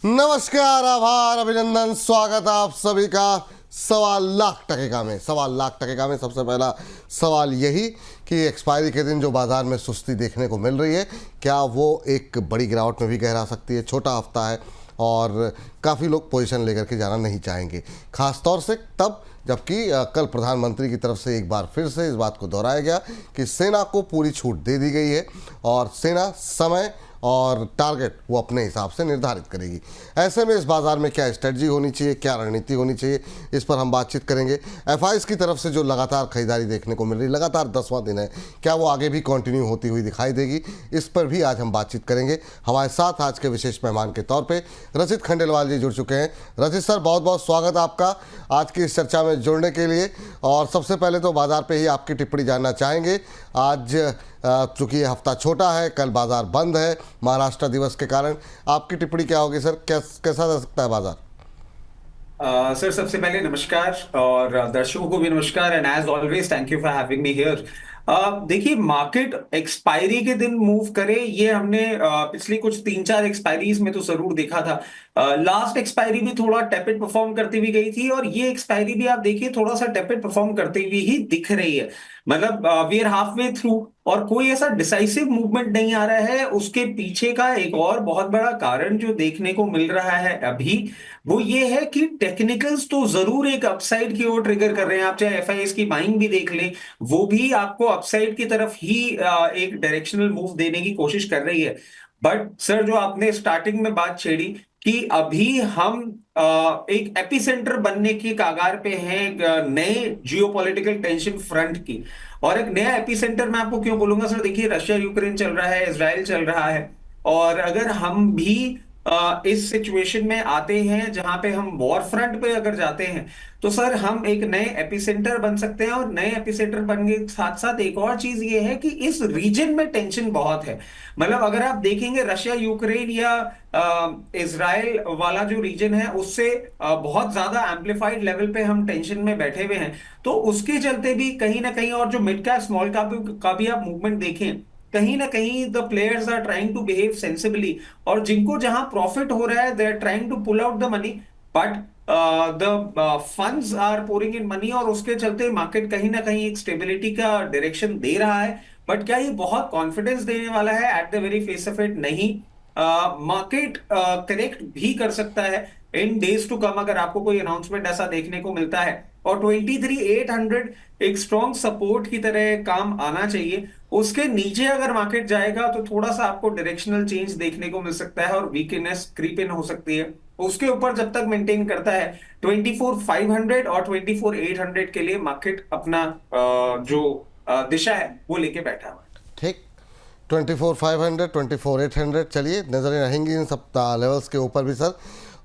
नमस्कार, आभार, अभिनंदन, स्वागत आप सभी का सवा लाख टके का में सबसे पहला सवाल यही कि एक्सपायरी के दिन जो बाजार में सुस्ती देखने को मिल रही है, क्या वो एक बड़ी गिरावट में भी गहरा सकती है? छोटा हफ्ता है और काफ़ी लोग पोजीशन लेकर के जाना नहीं चाहेंगे, खास तौर से तब जबकि कल प्रधानमंत्री की तरफ से एक बार फिर से इस बात को दोहराया गया कि सेना को पूरी छूट दे दी गई है और सेना समय और टारगेट वो अपने हिसाब से निर्धारित करेगी। ऐसे में इस बाज़ार में क्या स्ट्रेटजी होनी चाहिए, क्या रणनीति होनी चाहिए, इस पर हम बातचीत करेंगे। एफआईएस की तरफ से जो लगातार खरीदारी देखने को मिल रही, लगातार 10वां दिन है, क्या वो आगे भी कंटिन्यू होती हुई दिखाई देगी, इस पर भी आज हम बातचीत करेंगे। हमारे साथ आज के विशेष मेहमान के तौर पर रचित खंडेलवाल जी जुड़ चुके हैं। रचित सर, बहुत बहुत स्वागत आपका आज की इस चर्चा में जुड़ने के लिए। और सबसे पहले तो बाज़ार पर ही आपकी टिप्पणी जानना चाहेंगे। आज चूँकि ये हफ्ता छोटा है, कल बाजार बंद है महाराष्ट्र दिवस के कारण, आपकी टिप्पणी क्या होगी सर? कैसा रह सकता है बाजार? सर, सबसे पहले नमस्कार और दर्शकों को भी नमस्कार and as always thank you for having me here. देखिए, मार्केट एक्सपायरी के दिन मूव करे ये हमने पिछली कुछ 3-4 एक्सपायरीज में तो जरूर देखा था। लास्ट एक्सपायरी भी थोड़ा टेपिड परफॉर्म करती हुई गई थी और ये एक्सपायरी भी आप देखिए थोड़ा सा टेपिड परफॉर्म करते हुए ही दिख रही है। मतलब we are halfway through और कोई ऐसा डिसाइसिव मूवमेंट नहीं आ रहा है। उसके पीछे का एक और बहुत बड़ा कारण जो देखने को मिल रहा है अभी, वो ये है कि टेक्निकल्स तो जरूर एक अपसाइड की ओर ट्रिगर कर रहे हैं। आप चाहे एफआईएस की बाइंग भी देख लें, वो भी आपको अपसाइड की तरफ ही एक डायरेक्शनल मूव देने की कोशिश कर रही है। बट सर, जो आपने स्टार्टिंग में बात छेड़ी कि अभी हम एक एपिसेंटर बनने की कगार पे हैं एक नए जियोपॉलिटिकल टेंशन फ्रंट की। और एक नया एपिसेंटर मैं आपको क्यों बोलूंगा सर, देखिए रशिया यूक्रेन चल रहा है, इजराइल चल रहा है। और अगर हम भी इस सिचुएशन में आते हैं जहां पे हम वॉर फ्रंट पे अगर जाते हैं, तो सर हम एक नए एपिसेंटर बन सकते हैं। और नए एपिसेंटर बनने के साथ साथ एक और चीज ये है कि इस रीजन में टेंशन बहुत है। मतलब अगर आप देखेंगे रशिया यूक्रेन या इजराइल वाला जो रीजन है, उससे बहुत ज्यादा एम्पलीफाइड लेवल पे हम टेंशन में बैठे हुए हैं। तो उसके चलते भी कहीं ना कहीं, और जो मिड कैप स्मॉल कैप का भी आप मूवमेंट देखें, कहीं ना कहीं the players are trying to behave sensibly. और जिनको जहां प्रॉफिट हो रहा है, they are trying to pull out the money, but the funds are pouring in money. और उसके चलते मार्केट कहीं ना कहीं एक स्टेबिलिटी का डायरेक्शन दे रहा है। बट क्या ये बहुत कॉन्फिडेंस देने वाला है? At the very face of it नहीं। मार्केट करेक्ट भी कर सकता है इन डेज टू कम, अगर आपको कोई अनाउंसमेंट ऐसा देखने को मिलता है। और 23,800 एक स्ट्रॉन्ग सपोर्ट की तरह काम आना चाहिए। उसके नीचे अगर मार्केट जाएगा तो थोड़ा सा आपको डायरेक्शनल चेंज देखने को मिल सकता है और वीकनेस क्रीप इन हो सकती है। उसके ऊपर जब तक मेंटेन करता है 24,500 और 24,800 के लिए मार्केट अपना जो दिशा है वो लेके बैठा हुआ है। ठीक, 24,500, 24,800, चलिए नजरें रहेंगी इन सब लेवल्स के ऊपर भी सर।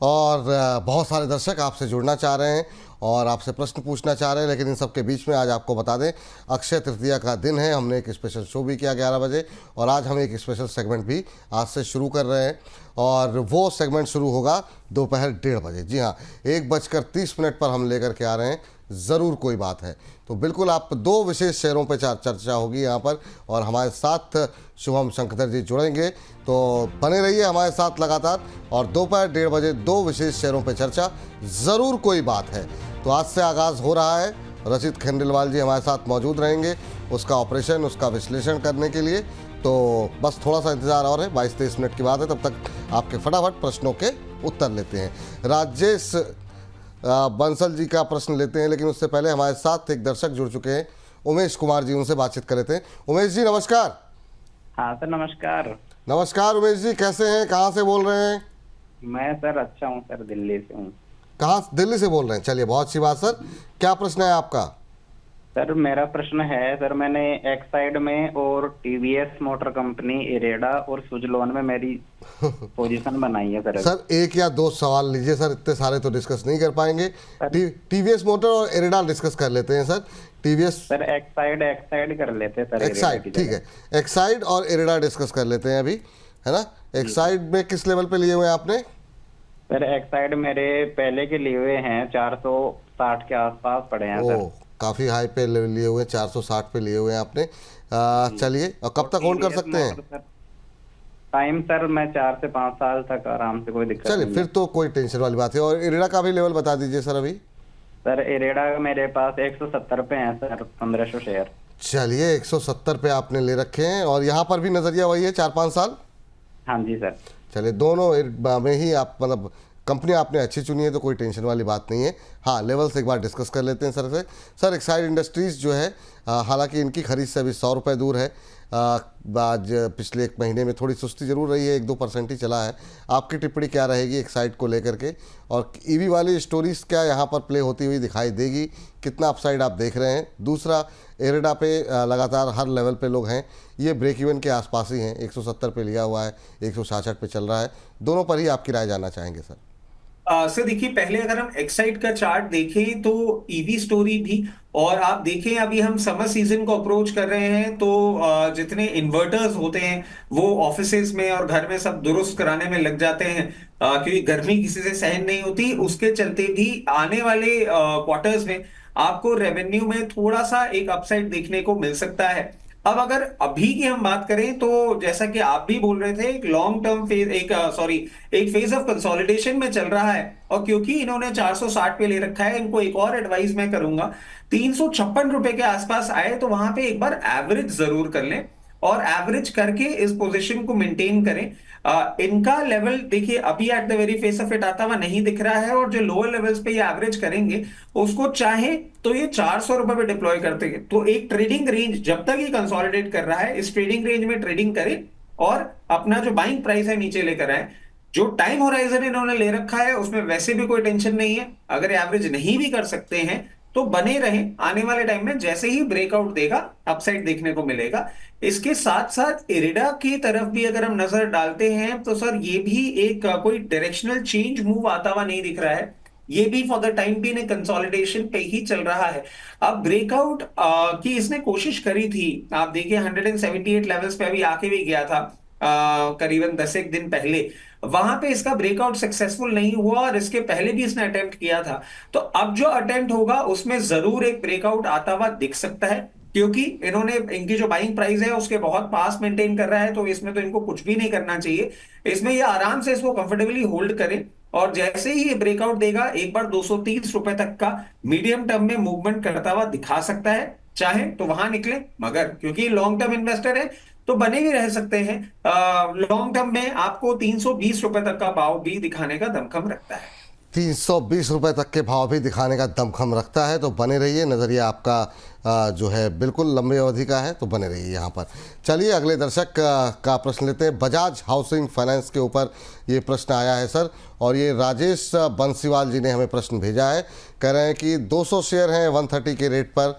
और बहुत सारे दर्शक आपसे जुड़ना चाह रहे हैं और आपसे प्रश्न पूछना चाह रहे हैं, लेकिन इन सब के बीच में आज आपको बता दें, अक्षय तृतीया का दिन है। हमने एक स्पेशल शो भी किया 11 बजे और आज हम एक स्पेशल सेगमेंट भी आज से शुरू कर रहे हैं और वो सेगमेंट शुरू होगा दोपहर 1:30 बजे। जी हाँ, 1:30 पर हम लेकर के आ रहे हैं ज़रूर कोई बात है। तो बिल्कुल आप दो विशेष शेयरों पर चर्चा होगी यहाँ पर और हमारे साथ शुभम शंकर जी जुड़ेंगे, तो बने रहिए हमारे साथ लगातार। और दोपहर 1:30 बजे दो विशेष शेयरों पर चर्चा, ज़रूर कोई बात है। तो आज से आगाज़ हो रहा है। रचित खंडेलवाल जी हमारे साथ मौजूद रहेंगे उसका ऑपरेशन, उसका विश्लेषण करने के लिए। तो बस थोड़ा सा इंतज़ार और है, 22-23 मिनट की बात है, तब तक आपके फटाफट प्रश्नों के उत्तर लेते हैं। राजेश बंसल जी का प्रश्न लेते हैं, लेकिन उससे पहले हमारे साथ एक दर्शक जुड़ चुके हैं, उमेश कुमार जी, उनसे बातचीत कर लेते हैं। उमेश जी नमस्कार। हाँ सर, नमस्कार। नमस्कार उमेश जी, कैसे हैं, कहाँ से बोल रहे हैं? मैं सर अच्छा हूँ सर, दिल्ली से हूँ। कहाँ? दिल्ली से बोल रहे हैं, चलिए बहुत अच्छी बात सर। क्या प्रश्न है आपका? सर मेरा प्रश्न है सर, मैंने एक्साइड में और टीवीएस मोटर कंपनी, इरेडा और सुजलोन में मेरी पोजीशन बनाई है सर। सर एक या दो सवाल लीजिए सर, इतने सारे तो डिस्कस नहीं कर पाएंगे। टीवीएस मोटर और इरेडा डिस्कस कर लेते हैं सर। टीवीएस सर एक्साइड कर लेते हैं सर। एक्साइड, ठीक है, एक्साइड और इरेडा डिस्कस कर लेते हैं अभी, है ना। एक्साइड में किस लेवल पे लिए हुए हैं आपने? सर एक्साइड मेरे पहले के लिए हुए हैं 460 के आसपास पड़े हैं सर। काफ़ी हाई पे लिए हुए हैं, 460 पे लिए हुए हैं आपने। चलिए, और कब तक होल्ड कर सकते हैं? टाइम सर मैं 4 से 5 साल तक आराम से, कोई दिक्कत चलिए नहीं फिर है। तो कोई टेंशन वाली बात है। और इरेडा का भी लेवल बता दीजिए सर अभी। सर इरेडा का मेरे पास 170 पे है सर, 1500 शेयर। चलिए 170 पे आपने ले रखे हैं और यहाँ पर भी नज़रिया वही है 4-5 साल। हाँ जी सर। चलिए दोनों में ही आप मतलब कंपनी आपने अच्छी चुनी है तो कोई टेंशन वाली बात नहीं है। हाँ लेवल्स एक बार डिस्कस कर लेते हैं सर से। सर एक्साइड इंडस्ट्रीज़ जो है हालांकि इनकी खरीद से अभी 100 रुपये दूर है। आज पिछले एक महीने में थोड़ी सुस्ती जरूर रही है, 1-2% ही चला है। आपकी टिप्पणी क्या रहेगी एक्साइड को लेकर के, और ईवी वाली स्टोरीज क्या यहाँ पर प्ले होती हुई दिखाई देगी, कितना अपसाइड आप देख रहे हैं? दूसरा एरेडा पे लगातार हर लेवल पे लोग हैं, ये ब्रेक इवन के आसपास ही हैं, 170 पे लिया हुआ है, 166 पे चल रहा है, दोनों पर ही आपकी राय जानना चाहेंगे सर। सर देखिए, पहले अगर हम एक्साइड का चार्ट देखें तो ईवी स्टोरी भी, और आप देखें अभी हम समर सीजन को अप्रोच कर रहे हैं तो जितने इन्वर्टर्स होते हैं वो ऑफिसेज में और घर में सब दुरुस्त कराने में लग जाते हैं, क्योंकि गर्मी किसी से सहन नहीं होती। उसके चलते भी आने वाले क्वार्टर्स में आपको रेवेन्यू में थोड़ा सा एक अपसाइड देखने को मिल सकता है। अब अगर अभी की हम बात करें तो जैसा कि आप भी बोल रहे थे, एक लॉन्ग टर्म फेज, एक फेज ऑफ कंसोलिडेशन में चल रहा है। और क्योंकि इन्होंने 460 पे ले रखा है, इनको एक और एडवाइस मैं करूंगा, 356 रुपए के आसपास आए तो वहां पे एक बार एवरेज जरूर कर लें, और एवरेज करके इस पोजीशन को मेंटेन करें। इनका लेवल देखिए अभी at the very face of it आता हुआ नहीं दिख रहा है, और जो लोअर लेवल्स पे ये एवरेज करेंगे उसको चाहे तो ये 400 रुपए पे डिप्लॉय करते हैं। तो एक ट्रेडिंग रेंज जब तक ये कंसोलिडेट कर रहा है, इस ट्रेडिंग रेंज में ट्रेडिंग करें और अपना जो बाइंग प्राइस है नीचे लेकर आए। जो टाइम होराइजन इन्होंने ले रखा है उसमें वैसे भी कोई टेंशन नहीं है। अगर एवरेज नहीं भी कर सकते हैं तो बने रहें, आने वाले टाइम में जैसे ही ब्रेकआउट देगा अपसाइड देखने को मिलेगा। इसके साथ साथ इरिडा की तरफ भी अगर हम नजर डालते हैं तो सर ये भी एक कोई डायरेक्शनल चेंज मूव आता हुआ नहीं दिख रहा है। ये भी for the time being consolidation पे ही चल रहा है। अब ब्रेकआउट की इसने कोशिश करी थी, आप देखिए 178 लेवल्स पे अभी आके भी गया था करीबन 10 एक दिन पहले। वहां पे इसका ब्रेकआउट सक्सेसफुल नहीं हुआ और इसके पहले भी इसने अटेम्प्ट किया था। तो अब जो अटेम्प्ट होगा उसमें जरूर एक ब्रेकआउट आता हुआ दिख सकता है, क्योंकि इन्होंने इनकी जो बाइंग प्राइस है उसके बहुत पास मेंटेन कर रहा है, तो इसमें तो इनको कुछ भी नहीं करना चाहिए। इसमें ये आराम से इसको कंफर्टेबली होल्ड करें, और जैसे ही ये ब्रेकआउट देगा एक बार 230 रुपए तक का मीडियम टर्म में मूवमेंट करता हुआ दिखा सकता है। चाहे तो वहां निकले, मगर क्योंकि लॉन्ग टर्म इन्वेस्टर है तो बने भी रह सकते हैं। लॉन्ग टर्म में आपको 320 रुपए तक का भाव भी दिखाने का दमखम रखता है। 320 रुपये तक के भाव भी दिखाने का दमखम रखता है, तो बने रहिए। नज़रिया आपका जो है बिल्कुल लंबी अवधि का है, तो बने रहिए यहाँ पर। चलिए अगले दर्शक का प्रश्न लेते हैं। बजाज हाउसिंग फाइनेंस के ऊपर ये प्रश्न आया है सर, और ये राजेश बंसीवाल जी ने हमें प्रश्न भेजा है। कह रहे हैं कि 200 शेयर हैं 130 के रेट पर।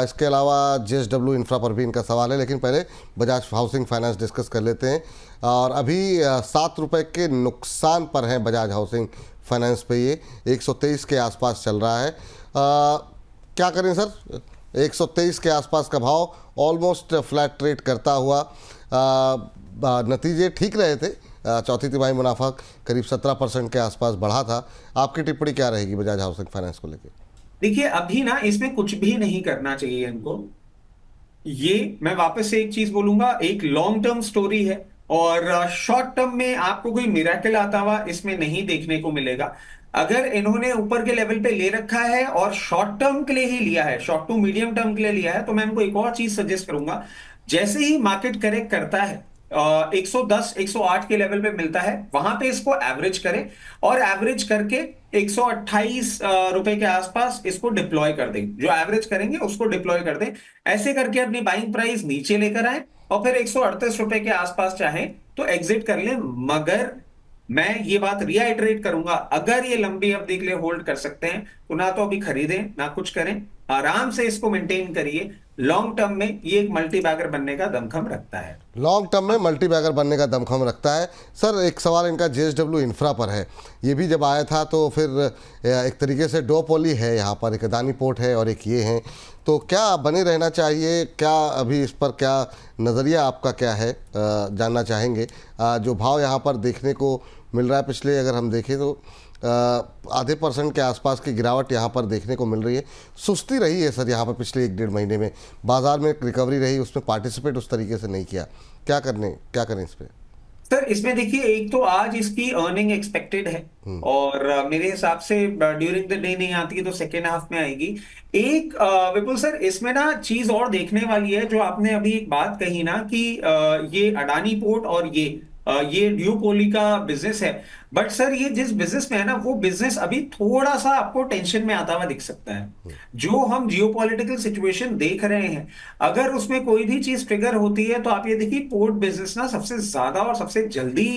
इसके अलावा JSW इंफ्रा पर भी इनका सवाल है, लेकिन पहले बजाज हाउसिंग फाइनेंस डिस्कस कर लेते हैं। और अभी 7 रुपये के नुकसान पर हैं बजाज हाउसिंग फाइनेंस पे, ये 123 के आसपास चल रहा है। क्या करें सर? 123 के आसपास का भाव, ऑलमोस्ट फ्लैट ट्रेड करता हुआ। नतीजे ठीक रहे थे, चौथी तिमाही मुनाफा करीब 17% के आसपास बढ़ा था। आपकी टिप्पणी क्या रहेगी बजाज हाउसिंग फाइनेंस को लेकर? देखिए अभी ना इसमें कुछ भी नहीं करना चाहिए इनको। ये मैं वापस से एक चीज बोलूंगा, एक लॉन्ग टर्म स्टोरी है, और शॉर्ट टर्म में आपको कोई मिराकल आता हुआ इसमें नहीं देखने को मिलेगा। अगर इन्होंने ऊपर के लेवल पे ले रखा है और शॉर्ट टर्म के लिए ही लिया है, शॉर्ट टू मीडियम टर्म के लिए लिया है, तो मैं इनको एक और चीज सजेस्ट करूंगा। जैसे ही मार्केट करेक्ट करता है 110 108 के लेवल पे मिलता है, वहां पे इसको एवरेज करें, और एवरेज करके 128 रुपए के आसपास इसको डिप्लॉय कर दें। जो एवरेज करेंगे उसको डिप्लॉय कर दें। ऐसे करके अपनी बाइंग प्राइस नीचे लेकर आए, और फिर 138 रुपए के आसपास चाहे तो एग्जिट कर लें। मगर मैं ये बात रिआइटरेट करूंगा, अगर ये लंबी अवधि के लिए होल्ड कर सकते हैं तो ना तो अभी खरीदें ना कुछ करें, आराम से इसको मेंटेन करिए। लॉन्ग टर्म में ये एक मल्टी बैगर बनने का दमखम रखता है। लॉन्ग टर्म में मल्टी बैगर बनने का दमखम रखता है। सर एक सवाल इनका JSW इंफ्रा पर है। ये भी जब आया था तो फिर एक तरीके से डोपोली है, यहाँ पर एक अदानी पोर्ट है और एक ये है, तो क्या बने रहना चाहिए? क्या अभी इस पर क्या नज़रिया आपका क्या है, जानना चाहेंगे। जो भाव यहाँ पर देखने को मिल रहा है, पिछले अगर हम देखें तो आधे % के आसपास की गिरावट यहाँ पर देखने को मिल रही है। सुस्ती रही है सर यहाँ पर पिछले 1-1.5 महीने में, बाजार में एक रिकवरी रही, उसमें पार्टिसिपेट उस तरीके से नहीं किया। क्या करें इस पर? सर इसमें देखिए, एक तो आज इसकी अर्निंग एक्सपेक्टेड है और मेरे हिसाब से ड्यूरिंग द डे नहीं आती है तो सेकेंड हाफ में आएगी। एक विपुल सर, इसमें ना चीज और देखने वाली है, जो आपने अभी एक बात कही ना कि ये अडानी पोर्ट और ये ड्यूपोली का बिजनेस है। बट सर ये जिस बिजनेस में है ना, वो बिजनेस अभी थोड़ा सा आपको टेंशन में आता हुआ दिख सकता है। जो हम जियोपॉलिटिकल सिचुएशन देख रहे हैं, अगर उसमें कोई भी चीज ट्रिगर होती है तो आप ये देखिए, पोर्ट बिजनेस ना सबसे ज्यादा और सबसे जल्दी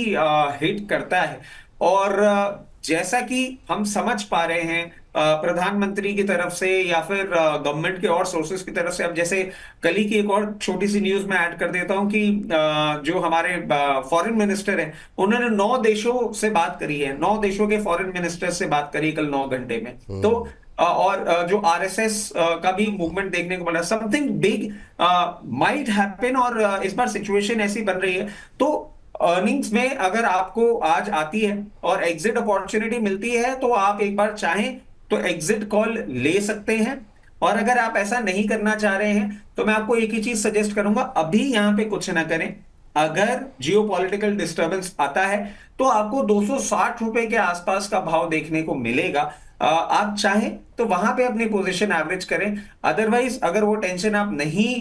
हिट करता है। और जैसा कि हम समझ पा रहे हैं प्रधानमंत्री की तरफ से या फिर गवर्नमेंट के और सोर्सेस की तरफ से, अब जैसे कल ही की एक और छोटी सी न्यूज में ऐड कर देता हूं कि जो हमारे फॉरेन मिनिस्टर हैं, उन्होंने 9 देशों से बात करी है, 9 देशों के फॉरेन मिनिस्टर से बात करी कल 9 घंटे में। तो और जो आरएसएस का भी मूवमेंट देखने को मिला, समथिंग बिग माइट हैपन। और इस बार सिचुएशन ऐसी बन रही है, तो अर्निंग्स में अगर आपको आज आती है और एग्जिट अपॉर्चुनिटी मिलती है, तो आप एक बार चाहें तो एग्जिट कॉल ले सकते हैं। और अगर आप ऐसा नहीं करना चाह रहे हैं, तो मैं आपको एक ही चीज सजेस्ट करूंगा, अभी यहां पे कुछ ना करें। अगर जियोपॉलिटिकल डिस्टर्बेंस आता है तो आपको 260 रुपए के आसपास का भाव देखने को मिलेगा। आप चाहें तो वहां पे अपनी पोजीशन एवरेज करें। अदरवाइज अगर वो टेंशन आप नहीं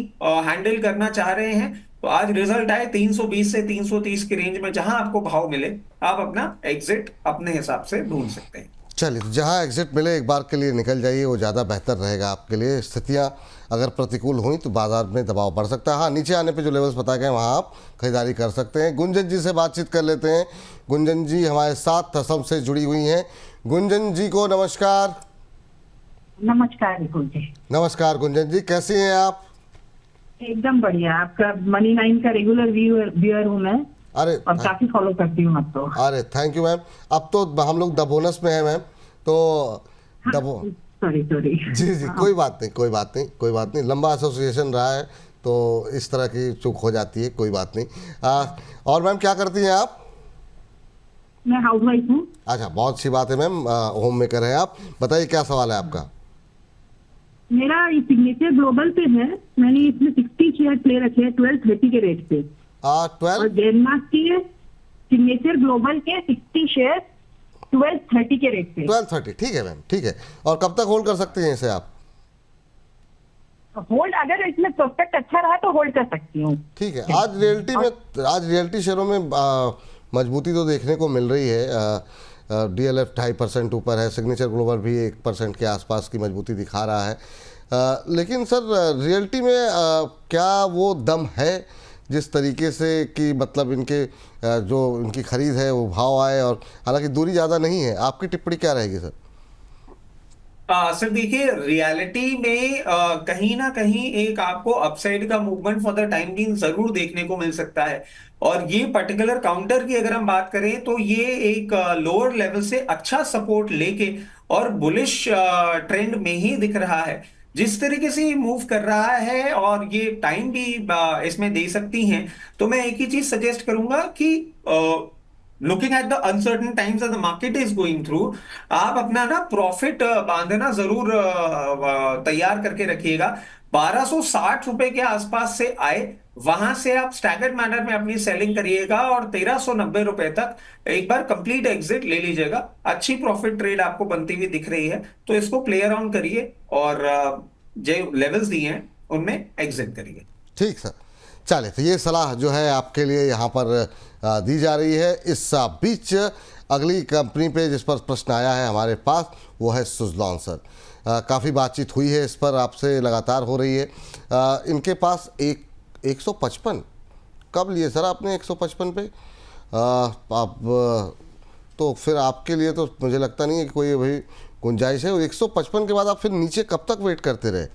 हैंडल करना चाह रहे हैं, तो आज रिजल्ट आए 320 से 330 की रेंज में, जहां आपको भाव मिले आप अपना एग्जिट अपने हिसाब से ढूंढ सकते हैं। चलिए, तो जहाँ एग्जिट मिले एक बार के लिए निकल जाइए, वो ज़्यादा बेहतर रहेगा आपके लिए। स्थितियाँ अगर प्रतिकूल हुई तो बाजार में दबाव बढ़ सकता है। हाँ, नीचे आने पे जो लेवल्स बताए गए वहाँ आप खरीदारी कर सकते हैं। गुंजन जी से बातचीत कर लेते हैं। गुंजन जी हमारे साथ असम से जुड़ी हुई हैं। गुंजन जी को नमस्कार। नमस्कार विपुल जी। नमस्कार गुंजन जी, कैसी हैं आप? एकदम बढ़िया। आपका मनी नाइन का रेगुलर व्यूअर हूँ मैं। अरे और काफी फॉलो करती हूँ अब तो। अरे थैंक यू मैम। अब तो हम लोग द बोनस में हैं मैम, तो सॉरी जी जी, कोई बात नहीं, कोई बात नहीं, कोई बात नहीं। लंबा एसोसिएशन रहा है तो इस तरह की चूक हो जाती है, कोई बात नहीं। और मैम क्या करती हैं आप? मैं हाउसवाइफ हूँ। अच्छा, बहुत अच्छी बात है मैम, होम मेकर हैं आप। बताइए क्या सवाल है आपका? मेरा सिग्नेचर ग्लोबल पे है, मैंने इसमें 60 शेयर प्ले रखे हैं 1230 के रेट पे। 12 और डेनमार्क के सिग्नेचर ग्लोबल के 60 शेयर 1230 के रेट पे। 1230, ठीक है मैम, ठीक है। और कब तक होल्ड कर सकते हैं इसे आप? होल्ड, अगर इसमें प्रोस्पेक्ट अच्छा रहा तो होल्ड कर सकती हूँ। ठीक है। आज रियल्टी शेयरों में मजबूती तो देखने को मिल रही है। डीएलएफ 2.5% ऊपर है, सिग्नेचर ग्लोबल भी 1% के आसपास की मजबूती दिखा रहा है। लेकिन सर रियल्टी में क्या वो दम है जिस तरीके से कि मतलब इनके जो इनकी खरीद है वो भाव आए, और हालांकि दूरी ज़्यादा नहीं है। आपकी टिप्पणी क्या रहेगी सर? सर देखिए, रियलिटी में कहीं ना कहीं एक आपको अपसाइड का movement for the time being जरूर देखने को मिल सकता है। और ये पर्टिकुलर काउंटर की अगर हम बात करें तो ये एक लोअर लेवल से अच्छा सपोर्ट लेके और बुलिश ट्रेंड में ही दिख रहा है। जिस तरीके से ये मूव कर रहा है और ये टाइम भी इसमें दे सकती हैं, तो मैं एक ही चीज सजेस्ट करूंगा कि looking at the uncertain times the market is going through, आप अपना ना प्रॉफिट बांधना जरूर तैयार करके रखिएगा। 1260 रुपए के आसपास से आए, वहां से आप स्टैगर्ड मैनर में अपनी सेलिंग करिएगा और 1390 रुपए तक एक बार कंप्लीट एग्जिट ले लीजिएगा। अच्छी प्रॉफिट ट्रेड आपको बनती हुई दिख रही है, तो इसको प्ले अराउंड करिए और जो लेवल्स दिए हैं उनमें एग्जिट करिए। ठीक सर, चलिए, तो ये सलाह जो है आपके लिए यहाँ पर दी जा रही है। इस बीच अगली कंपनी पे जिस पर प्रश्न आया है हमारे पास, वो है सुज़लॉन सर। काफ़ी बातचीत हुई है इस पर, आपसे लगातार हो रही है। इनके पास 155 कब लिए सर आपने 155 पे? आप तो फिर आपके लिए तो मुझे लगता नहीं है कि कोई भाई गुंजाइश है। 155 के बाद आप फिर नीचे कब तक वेट करते रहे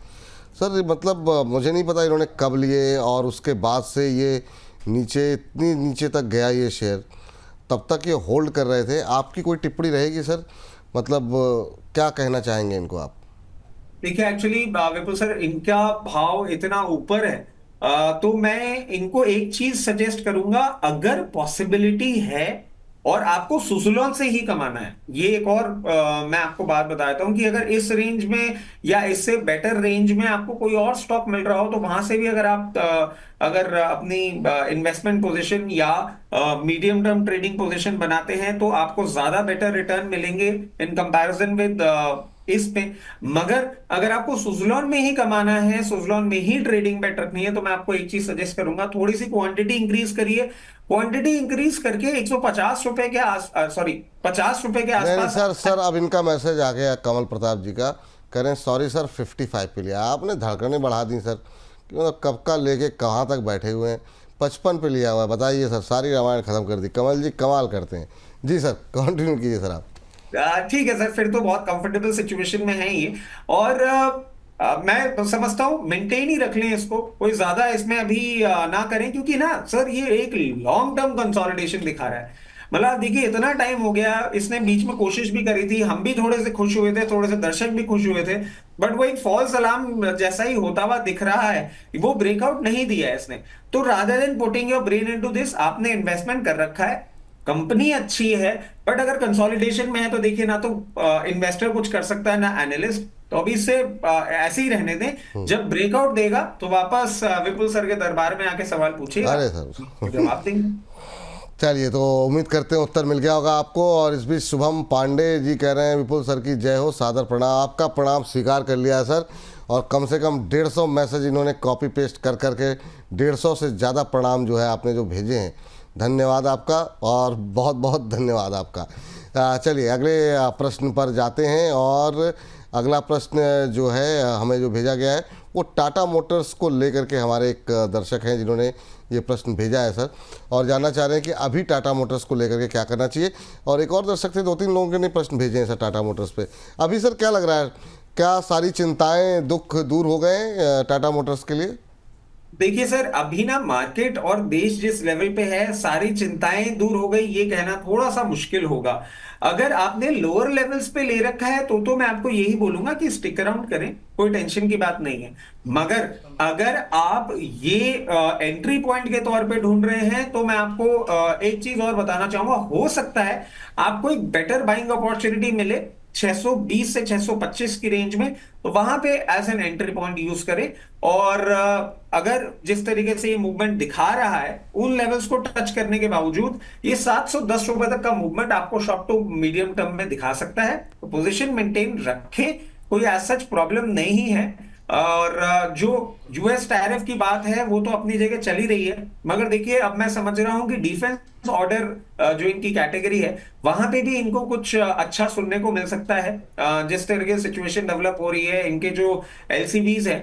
सर? मतलब मुझे नहीं पता इन्होंने कब लिए, और उसके बाद से ये नीचे इतनी नीचे तक गया ये शेयर, तब तक ये होल्ड कर रहे थे। आपकी कोई टिप्पणी रहेगी सर? मतलब क्या कहना चाहेंगे इनको आप? देखिए एक्चुअली विपुल सर, इनका भाव इतना ऊपर है, तो मैं इनको एक चीज सजेस्ट करूंगा, अगर पॉसिबिलिटी है और आपको सुजुलॉन से ही कमाना है। ये एक और मैं आपको बात बताता हूं कि अगर इस रेंज में या इससे बेटर रेंज में आपको कोई और स्टॉक मिल रहा हो तो वहां से भी अगर आप अगर अपनी इन्वेस्टमेंट पोजीशन या मीडियम टर्म ट्रेडिंग पोजीशन बनाते हैं तो आपको ज्यादा बेटर रिटर्न मिलेंगे इन कंपैरिजन विद इस पे। मगर अगर आपको सुजलॉन में ही कमाना है, सुजलॉन में ही ट्रेडिंग बेट रखनी है, तो मैं आपको एक चीज सजेस्ट करूंगा, थोड़ी सी क्वांटिटी इंक्रीज करिए। क्वांटिटी इंक्रीज करके 150 रुपए के सॉरी 50 रुपए के नहीं आसपास। सर अब इनका मैसेज आ गया कमल प्रताप जी का, कह रहे हैं सॉरी सर 55 पे लिया आपने, धड़कनें बढ़ा दी सर, मतलब कब का लेके कहाँ तक बैठे हुए हैं, 55 पे लिया हुआ है। बताइए सर, सारी रामायण खत्म कर दी। कमल जी कमाल करते हैं जी सर, कंटिन्यू कीजिए सर आप। ठीक है सर, फिर तो बहुत कंफर्टेबल सिचुएशन में है ये। और मैं समझता हूं मेंटेन ही रख लें इसको, कोई ज्यादा इसमें अभी ना करें, क्योंकि ना सर ये एक लॉन्ग टर्म कंसोलिडेशन दिखा रहा है। मतलब देखिए इतना टाइम हो गया, इसने बीच में कोशिश भी करी थी, हम भी थोड़े से खुश हुए थे, थोड़े से दर्शक भी खुश हुए थे, बट वो एक फॉल्स अलार्म जैसा ही होता हुआ दिख रहा है, वो ब्रेकआउट नहीं दिया है इसने। तो rather than putting your brain into this, आपने इन्वेस्टमेंट कर रखा है, कंपनी अच्छी है, बट अगर कंसोलिडेशन में है तो देखिए ना तो इन्वेस्टर कुछ कर सकता है ना एनालिस्ट, तो अभी इससे ऐसे ही रहने दें। जब ब्रेकआउट देगा तो वापस विपुल सर के दरबार में आके सवाल पूछिएगा, अरे सर जवाब देंगे। चलिए, तो उम्मीद करते हैं उत्तर मिल गया होगा आपको। और इस बीच शुभम पांडे जी कह रहे हैं विपुल सर की जय हो, सादर प्रणाम। आपका प्रणाम स्वीकार कर लिया है सर, और कम से कम 150 मैसेज इन्होंने कॉपी पेस्ट कर करके 150 से ज़्यादा प्रणाम जो है आपने जो भेजे हैं, धन्यवाद आपका, और बहुत बहुत धन्यवाद आपका। चलिए अगले प्रश्न पर जाते हैं। और अगला प्रश्न जो है हमें जो भेजा गया है वो टाटा मोटर्स को लेकर के हमारे एक दर्शक हैं जिन्होंने ये प्रश्न भेजा है सर, और जानना चाह रहे हैं कि अभी टाटा मोटर्स को लेकर के क्या करना चाहिए। और एक और दर्शक थे, 2-3 लोगों ने प्रश्न भेजे हैं सर टाटा मोटर्स पे। अभी सर क्या लग रहा है, क्या सारी चिंताएं दुख दूर हो गए टाटा मोटर्स के लिए? देखिए सर, अभी ना मार्केट और देश जिस लेवल पे है, सारी चिंताएं दूर हो गई ये कहना थोड़ा सा मुश्किल होगा। अगर आपने लोअर लेवल्स पे ले रखा है तो मैं आपको यही बोलूंगा कि स्टिक अराउंड करें, कोई टेंशन की बात नहीं है। मगर अगर आप ये एंट्री पॉइंट के तौर पे ढूंढ रहे हैं तो मैं आपको एक चीज और बताना चाहूंगा, हो सकता है आपको एक बेटर बाइंग अपॉर्चुनिटी मिले 620 से 625 की रेंज में, तो वहां पे as an entry point use करें। और अगर जिस तरीके से ये मूवमेंट दिखा रहा है, उन लेवल्स को टच करने के बावजूद ये 710 रुपए तक का मूवमेंट आपको शॉर्ट टू मीडियम टर्म में दिखा सकता है। तो पोजीशन मेंटेन रखें, कोई एज सच प्रॉब्लम नहीं है। और जो यूएस टैरिफ की बात है वो तो अपनी जगह चली रही है, मगर देखिए अब मैं समझ रहा हूं कि डिफेंस ऑर्डर जो इनकी कैटेगरी है वहां पे भी इनको कुछ अच्छा सुनने को मिल सकता है। जिस तरीके से सिचुएशन डेवलप हो रही है, इनके जो एलसीवीज है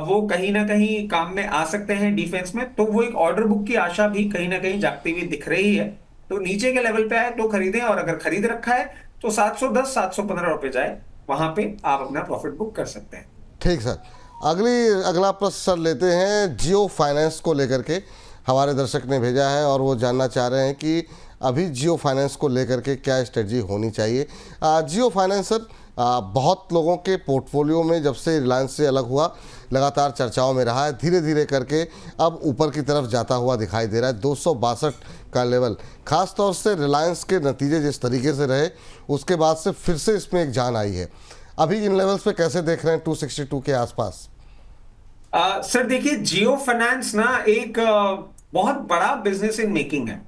वो कहीं ना कहीं काम में आ सकते हैं डिफेंस में, तो वो एक ऑर्डर बुक की आशा भी कहीं ना कहीं जागती हुई दिख रही है। तो नीचे के लेवल पे आए तो खरीदें, और अगर खरीद रखा है तो 710 715 रुपए जाए, वहां पे आप अपना प्रॉफिट बुक कर सकते हैं। ठीक सर, अगला प्रश्न सर लेते हैं जियो फाइनेंस को लेकर के। हमारे दर्शक ने भेजा है और वो जानना चाह रहे हैं कि अभी जियो फाइनेंस को लेकर के क्या स्ट्रेटजी होनी चाहिए। जियो फाइनेंस सर बहुत लोगों के पोर्टफोलियो में जब से रिलायंस से अलग हुआ लगातार चर्चाओं में रहा है, धीरे धीरे करके अब ऊपर की तरफ जाता हुआ दिखाई दे रहा है। 262 का लेवल, खास तौर से रिलायंस के नतीजे जिस तरीके से रहे उसके बाद से फिर से इसमें एक जान आई है। अभी इन लेवल्स पे कैसे देख रहे हैं 262 के आसपास? सर देखिए, जियो फाइनेंस ना एक बहुत बड़ा बिजनेस इन मेकिंग है,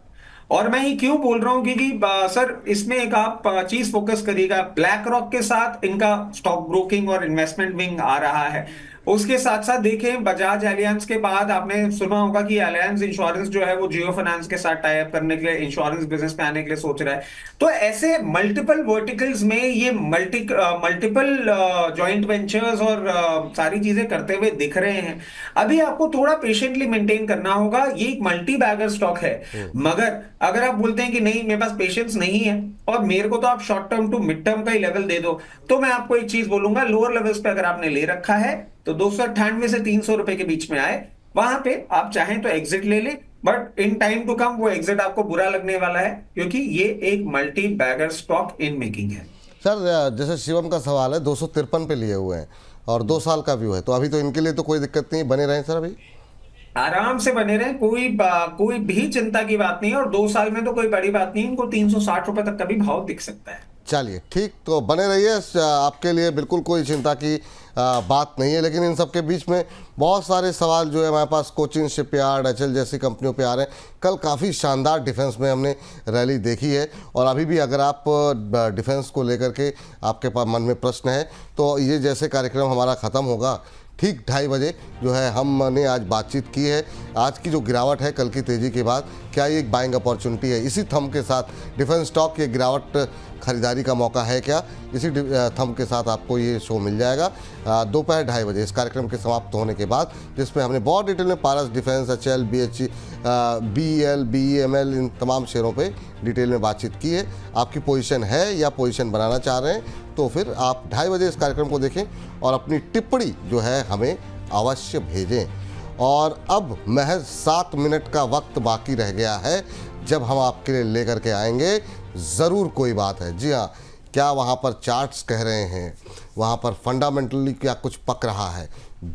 और मैं ये क्यों बोल रहा हूं क्योंकि सर इसमें एक आप चीज फोकस करिएगा, ब्लैक रॉक के साथ इनका स्टॉक ब्रोकिंग और इन्वेस्टमेंट विंग आ रहा है। उसके साथ साथ देखें बजाज एलियंस के बाद आपने सुना होगा कि एलियंस इंश्योरेंस जो है वो जियो फाइनेंस के साथ टाई अप करने के लिए इंश्योरेंस बिजनेस में आने के लिए सोच रहा है। तो ऐसे मल्टीपल वर्टिकल्स में ये मल्टीपल जॉइंट वेंचर्स और सारी चीजें करते हुए दिख रहे हैं। अभी आपको थोड़ा पेशेंटली मेंटेन करना होगा, ये एक मल्टी बैगर स्टॉक है। मगर अगर आप बोलते हैं कि नहीं मेरे पास पेशेंस नहीं है और मेरे को तो आप short term to mid term का ही लेवल दे दो, तो मैं आपको एक चीज बोलूंगा, लोअर लेवल्स पे अगर आपने ले रखा है तो 298 से 300 रुपए के बीच में आए, वहां पे आप चाहें तो एग्जिट ले लें, but in time to come वो एग्जिट आपको बुरा लगने वाला है, क्योंकि ये एक multibagger stock in making है। सर जैसे शिवम का सवाल है 253 पे लिए हुए हैं और 2 साल का व्यू है, तो अभी तो इनके लिए तो कोई दिक्कत नहीं, बने रहें सर अभी? आराम से बने रहे, कोई भी चिंता की बात नहीं है, और 2 साल में तो कोई बड़ी बात नहीं, इनको 360 रुपए तक का भी भाव दिख सकता है। चलिए ठीक, तो बने रहिए, आपके लिए बिल्कुल कोई चिंता की बात नहीं है। लेकिन इन सब के बीच में बहुत सारे सवाल जो है हमारे पास कोचिन शिपयार्ड, एचएल जैसी कंपनियों पे आ रहे हैं। कल काफ़ी शानदार डिफेंस में हमने रैली देखी है, और अभी भी अगर आप डिफेंस को लेकर के आपके पास मन में प्रश्न है तो ये जैसे कार्यक्रम हमारा ख़त्म होगा ठीक 2:30 बजे जो है हमने आज बातचीत की है। आज की जो गिरावट है कल की तेज़ी के बाद, क्या ये एक बाइंग अपॉर्चुनिटी है? इसी थंब के साथ डिफेंस स्टॉक ये गिरावट खरीदारी का मौका है क्या? इसी थंब के साथ आपको ये शो मिल जाएगा दोपहर 2:30 बजे इस कार्यक्रम के समाप्त होने के बाद, जिसमें हमने बहुत डिटेल में पारस डिफेंस, एचएल, बीएचई, बीईएल, बीईएमएल, इन तमाम शेयरों पे डिटेल में बातचीत की है। आपकी पोजीशन है या पोजीशन बनाना चाह रहे हैं तो फिर आप 2:30 बजे इस कार्यक्रम को देखें और अपनी टिप्पणी जो है हमें अवश्य भेजें। और अब महज 7 मिनट का वक्त बाकी रह गया है जब हम आपके लिए लेकर के आएंगे ज़रूर कोई बात है। जी हाँ, क्या वहाँ पर चार्ट्स कह रहे हैं, वहाँ पर फंडामेंटली क्या कुछ पक रहा है?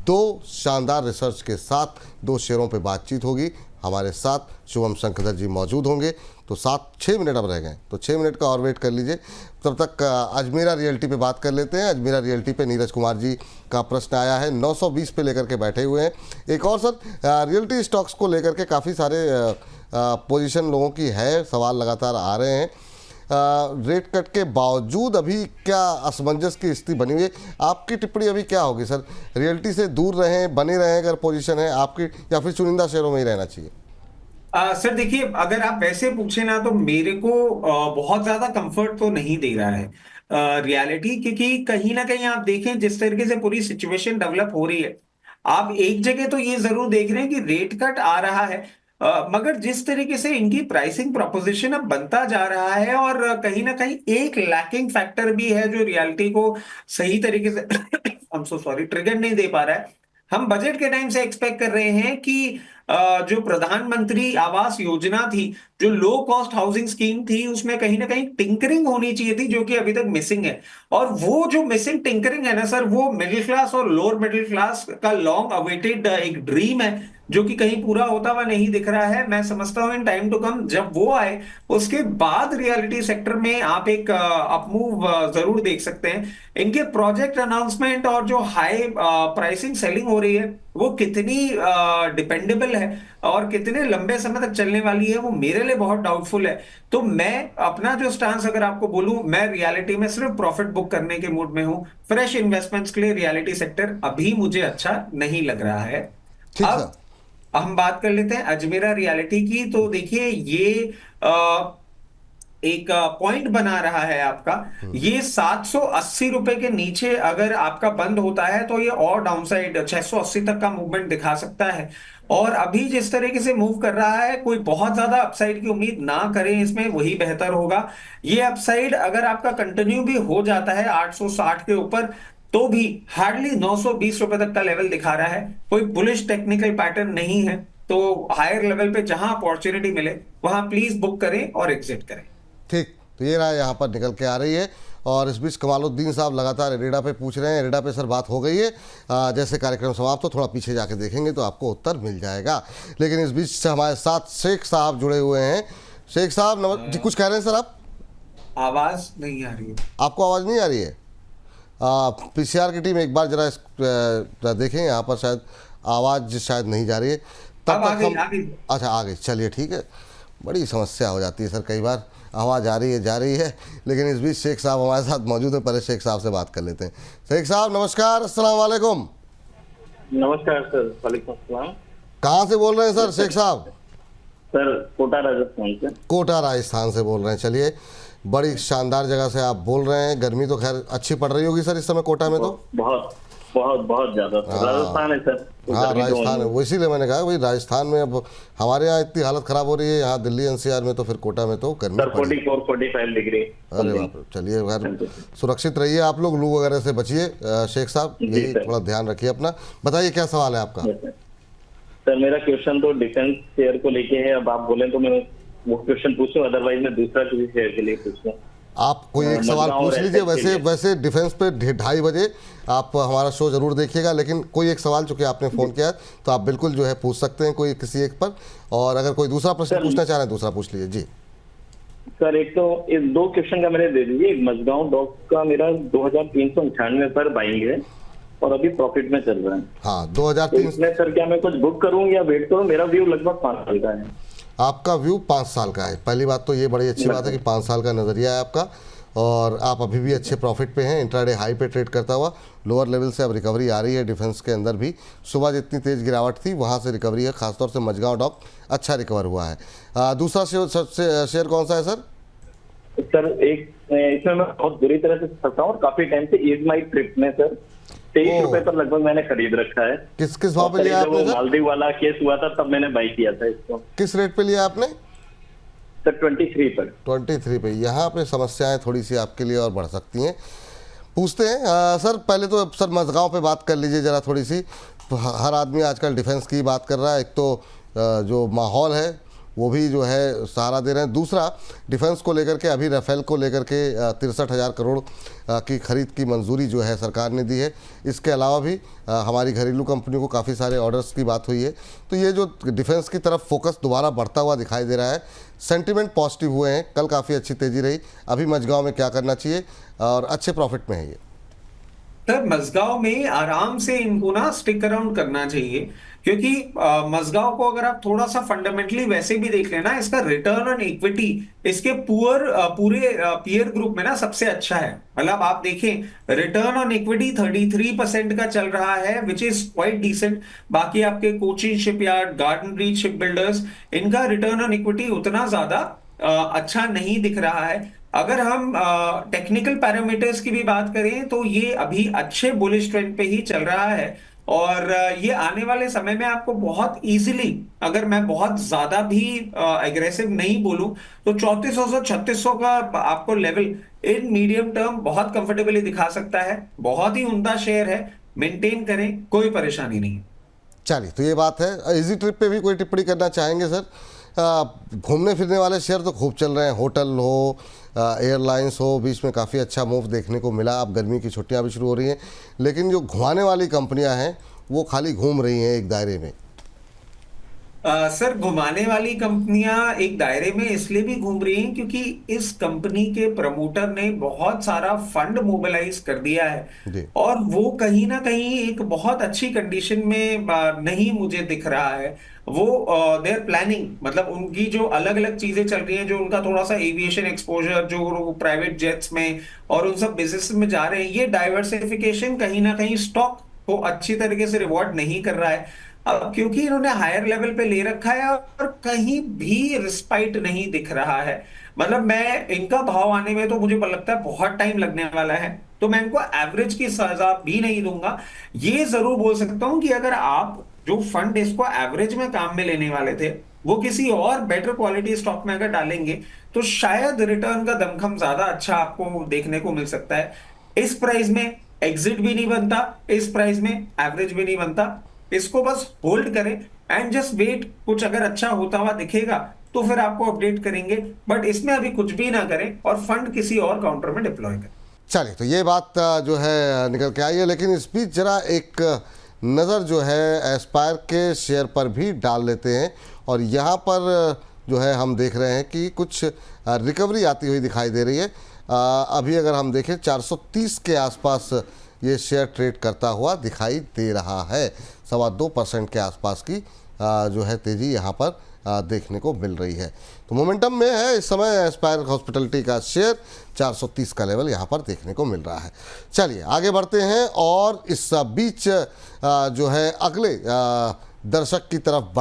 2 शानदार रिसर्च के साथ 2 शेयरों पे बातचीत होगी। हमारे साथ शुभम शंकर जी मौजूद होंगे। तो 6 मिनट अब रह गए, तो 6 मिनट का और वेट कर लीजिए। तब तक अजमेरा रियल्टी पे बात कर लेते हैं। अजमेरा रियल्टी पे नीरज कुमार जी का प्रश्न आया है, 920 पे लेकर के बैठे हुए हैं। एक और सर, रियल्टी स्टॉक्स को लेकर के काफ़ी सारे पोजीशन लोगों की है, सवाल लगातार आ रहे हैं। रेट कट के बावजूद अभी क्या असमंजस की स्थिति बनी हुई है? आपकी टिप्पणी अभी क्या होगी सर? रियल्टी से दूर रहें, बने रहें अगर पोजीशन है आपकी, या फिर चुनिंदा शेयरों में ही रहना चाहिए? सर देखिए, अगर आप वैसे पूछे ना तो मेरे को बहुत ज्यादा कंफर्ट तो नहीं दे रहा है रियलिटी, क्योंकि कहीं ना कहीं आप देखें जिस तरीके से पूरी सिचुएशन डेवलप हो रही है, आप एक जगह तो ये जरूर देख रहे हैं कि रेट कट आ रहा है, मगर जिस तरीके से इनकी प्राइसिंग प्रोपोजिशन अब बनता जा रहा है, और कहीं ना कहीं एक लैकिंग फैक्टर भी है जो रियलिटी को सही तरीके से हम सो सॉरी ट्रिगर नहीं दे पा रहा है। हम बजट के टाइम से एक्सपेक्ट कर रहे हैं कि जो प्रधानमंत्री आवास योजना थी, जो लो कॉस्ट हाउसिंग स्कीम थी, उसमें कहीं ना कहीं टिंकरिंग होनी चाहिए थी, जो कि अभी तक मिसिंग है। और वो जो मिसिंग टिंकरिंग है ना सर, वो मिडिल क्लास और लोअर मिडिल क्लास का लॉन्ग अवेटेड एक ड्रीम है, जो कि कहीं पूरा होता हुआ नहीं दिख रहा है। मैं समझता हूं इन टाइम टू कम जब वो आए, उसके बाद रियलिटी सेक्टर में आप एक अपमूव जरूर देख सकते हैं। इनके प्रोजेक्ट अनाउंसमेंट और जो हाई प्राइसिंग सेलिंग हो रही है वो कितनी डिपेंडेबल है और कितने लंबे समय तक चलने वाली है, वो मेरे लिए बहुत डाउटफुल है। तो मैं अपना जो स्टांस अगर आपको बोलूं, मैं रियलिटी में सिर्फ प्रॉफिट बुक करने के मूड में हूं। फ्रेश इन्वेस्टमेंट्स के लिए रियलिटी सेक्टर अभी मुझे अच्छा नहीं लग रहा है। ठीक अब सर, हम बात कर लेते हैं अजमेरा रियलिटी की। तो देखिए, ये एक पॉइंट बना रहा है आपका, ये 780 रुपए के नीचे अगर आपका बंद होता है तो ये और डाउनसाइड 680 तक का मूवमेंट दिखा सकता है। और अभी जिस तरीके से मूव कर रहा है, कोई बहुत ज्यादा अपसाइड की उम्मीद ना करें इसमें, वही बेहतर होगा। ये अपसाइड अगर आपका कंटिन्यू भी हो जाता है 860 के ऊपर, तो भी हार्डली 920 रुपए तक का लेवल दिखा रहा है। कोई बुलिश टेक्निकल पैटर्न नहीं है, तो हायर लेवल पे जहां अपॉर्चुनिटी मिले वहां प्लीज बुक करें और एग्जिट करें। ठीक, तो ये राय यहाँ पर निकल के आ रही है। और इस बीच कमालुद्दीन साहब लगातार एरेडा पे पूछ रहे हैं। एरेडा पे सर बात हो गई है, जैसे कार्यक्रम समाप्त हो थोड़ा पीछे जाके देखेंगे तो आपको उत्तर मिल जाएगा। लेकिन इस बीच से हमारे साथ शेख साहब जुड़े हुए हैं। शेख साहब जी, कुछ कह रहे हैं सर आप? आवाज नहीं आ रही है। आपको आवाज़ नहीं आ रही है? पीसीआर की टीम एक बार जरा देखें, यहाँ पर शायद आवाज़ शायद नहीं जा रही है। तब अब आ तक गई, हम आ गई। अच्छा आ गई, चलिए ठीक है। बड़ी समस्या हो जाती है सर, कई बार आवाज़ आ रही है जा रही है। लेकिन इस बीच शेख साहब हमारे साथ मौजूद हैं, पहले शेख साहब से बात कर लेते हैं। शेख साहब नमस्कार, अस्सलाम वालेकुम। नमस्कार सर, वालेकुम अस्सलाम। कहाँ से बोल रहे हैं सर शेख साहब? सर कोटा राजस्थान से। कोटा राजस्थान से बोल रहे हैं, चलिए बड़ी शानदार जगह से आप बोल रहे हैं। गर्मी तो खैर अच्छी पड़ रही होगी सर इस समय कोटा में? तो बहुत बहुत बहुत ज्यादा राजस्थान है सर। हाँ राजस्थान है, वो इसीलिए मैंने कहा भाई राजस्थान में अब हमारे यहाँ इतनी हालत खराब हो रही है, यहाँ दिल्ली एनसीआर में, तो फिर कोटा में तो गर्मी सर 44-45 डिग्री। अरे बाप रे, चलिए खैर सुरक्षित रहिए आप लोग, लू वगैरह से बचिए। शेख साहब यही थोड़ा ध्यान रखिए अपना। बताइए क्या सवाल है आपका? सर मेरा क्वेश्चन तो डिफेंस शेयर को लेके है। अब आप बोले तो मैं वो क्वेश्चन पूछूं, अदरवाइज मैं दूसरा किसी शेयर के लिए पूछूं। आप कोई एक सवाल मजगांव पूछ और लीजिए। एसएच के वैसे लिए। वैसे डिफेंस पे 2:30 बजे आप हमारा शो जरूर देखिएगा, लेकिन कोई एक सवाल चूंकि आपने फ़ोन किया है, तो आप बिल्कुल जो है पूछ सकते हैं कोई किसी एक पर। और अगर कोई दूसरा प्रश्न सर, पूछना चाह रहे हैं दूसरा पूछ लीजिए जी। सर एक तो इस 2 क्वेश्चन का मेरे दे दीजिए। एक मजगांव डॉक का मेरा 2398 पर बाइंग है और अभी प्रॉफिट में चल रहा है। हाँ, तो 2003। इसमें सर क्या मैं कुछ बुक करूं या वेट करूं? मेरा व्यू लगभग 5 साल का है। आपका व्यू 5 साल का है। पहली बात तो ये बड़ी अच्छी बात है कि 5 साल का नज़रिया है आपका, और आप अभी भी अच्छे प्रॉफिट पे हैं। इंट्राडे हाई पे ट्रेड करता हुआ लोअर लेवल से अब रिकवरी आ रही है। डिफेंस के अंदर भी सुबह जितनी तेज़ गिरावट थी वहाँ से रिकवरी है, खासतौर से मजगांव डॉक अच्छा रिकवर हुआ है। दूसरा शेयर कौन सा है सर? सर एक इसमें मैं बहुत बुरी तरह से फंसा हूँ और काफी टाइम से इज माई ट्रिप में सर 23 रुपए पर लगभग मैंने खरीद रखा है। किस भाव पे लिया आपने सर? मालदीव वाला केस हुआ था तब मैंने बाई किया था इसको। किस रेट पे लिया आपने? सर 23 पर। 23 पे। यहाँ पे समस्याएं थोड़ी सी आपके लिए और बढ़ सकती हैं। पूछते हैं सर, पहले तो सर मजगांव पे बात कर लीजिए ज़रा थोड़ी सी। हर आदमी आजकल डिफेंस की बात कर रहा है। एक तो जो माहौल है वो भी जो है सहारा दे रहे हैं। दूसरा, डिफेंस को लेकर के अभी राफेल को लेकर के 63,000 करोड़ की खरीद की मंजूरी जो है सरकार ने दी है। इसके अलावा भी हमारी घरेलू कंपनियों को काफ़ी सारे ऑर्डर्स की बात हुई है। तो ये जो डिफेंस की तरफ फोकस दोबारा बढ़ता हुआ दिखाई दे रहा है, सेंटिमेंट पॉजिटिव हुए हैं। कल काफ़ी अच्छी तेज़ी रही। अभी मजगांव में क्या करना चाहिए और अच्छे प्रॉफिट में है ये? सर मजगांव में आराम से इनको ना स्टिक अराउंड करना चाहिए, क्योंकि मजगांव को अगर आप थोड़ा सा फंडामेंटली वैसे भी देख लेना, इसका रिटर्न ऑन इक्विटी इसके पूरे पीयर ग्रुप में ना सबसे अच्छा है। मतलब आप देखें रिटर्न ऑन इक्विटी 33% का चल रहा है, विच इज क्वाइट डिसेंट। बाकी आपके Cochin Shipyard, Garden Reach Shipbuilders, इनका रिटर्न ऑन इक्विटी उतना ज्यादा अच्छा नहीं दिख रहा है। अगर हम टेक्निकल पैरामीटर्स की भी बात करें तो ये अभी अच्छे बुलिश ट्रेंड पे ही चल रहा है, और ये आने वाले समय में आपको बहुत इजीली, अगर मैं बहुत ज्यादा भी एग्रेसिव नहीं बोलूं, तो 3400 3600 का आपको लेवल इन मीडियम टर्म बहुत कंफर्टेबली दिखा सकता है। बहुत ही उम्दा शेयर है, मेंटेन करें, कोई परेशानी नहीं। चलिए, तो ये बात है। इजी ट्रिप पे भी कोई टिप्पणी करना चाहेंगे सर? घूमने फिरने वाले शेयर तो खूब चल रहे हैं। होटल हो, एयरलाइंस हो, बीच में काफ़ी अच्छा मूव देखने को मिला। अब गर्मी की छुट्टियां भी शुरू हो रही हैं, लेकिन जो घुमाने वाली कंपनियां हैं वो खाली घूम रही हैं एक दायरे में। सर घुमाने वाली कंपनियां एक दायरे में इसलिए भी घूम रही हैं क्योंकि इस कंपनी के प्रमोटर ने बहुत सारा फंड मोबिलाइज कर दिया जी। है, और वो कहीं ना कहीं एक बहुत अच्छी कंडीशन में नहीं मुझे दिख रहा है। वो देयर प्लानिंग, मतलब उनकी जो अलग अलग चीजें चल रही हैं, जो उनका थोड़ा सा एविएशन एक्सपोजर, जो प्राइवेट जेट्स में और उन सब बिजनेस में जा रहे हैं, ये डाइवर्सिफिकेशन कहीं ना कहीं स्टॉक को अच्छी तरीके से रिवॉर्ड नहीं कर रहा है। अब क्योंकि इन्होंने हायर लेवल पे ले रखा है और कहीं भी रिस्पाइट नहीं दिख रहा है, मतलब मैं इनका भाव आने में तो मुझे लगता है बहुत टाइम लगने वाला है, तो मैं इनको एवरेज की सजा भी नहीं दूंगा। ये जरूर बोल सकता हूं कि अगर आप जो फंड इसको एवरेज में काम में लेने वाले थे वो किसी और बेटर क्वालिटी स्टॉक में अगर डालेंगे तो शायद रिटर्न का दमखम ज्यादा अच्छा आपको देखने को मिल सकता है। इस प्राइस में एग्जिट भी नहीं बनता, इस प्राइस में एवरेज भी नहीं बनता। इसको बस होल्ड करें एंड जस्ट वेट। कुछ अगर अच्छा होता हुआ दिखेगा तो फिर आपको अपडेट करेंगे, बट इसमें अभी कुछ भी ना करें और फंड किसी और काउंटर में डिप्लॉय करें। चलिए, तो ये बात जो है निकल के आई है, लेकिन इस बीच जरा एक नज़र जो है एस्पायर के शेयर पर भी डाल लेते हैं। और यहाँ पर जो है हम देख रहे हैं कि कुछ रिकवरी आती हुई दिखाई दे रही है। अभी अगर हम देखें 430 के आसपास ये शेयर ट्रेड करता हुआ दिखाई दे रहा है। 2.25% के आसपास की जो है तेज़ी यहाँ पर देखने को मिल रही है। तो मोमेंटम में है इस समय एस्पायर हॉस्पिटलिटी का शेयर। 430 का लेवल यहाँ पर देखने को मिल रहा है। चलिए आगे बढ़ते हैं और इस बीच जो है अगले दर्शक की तरफ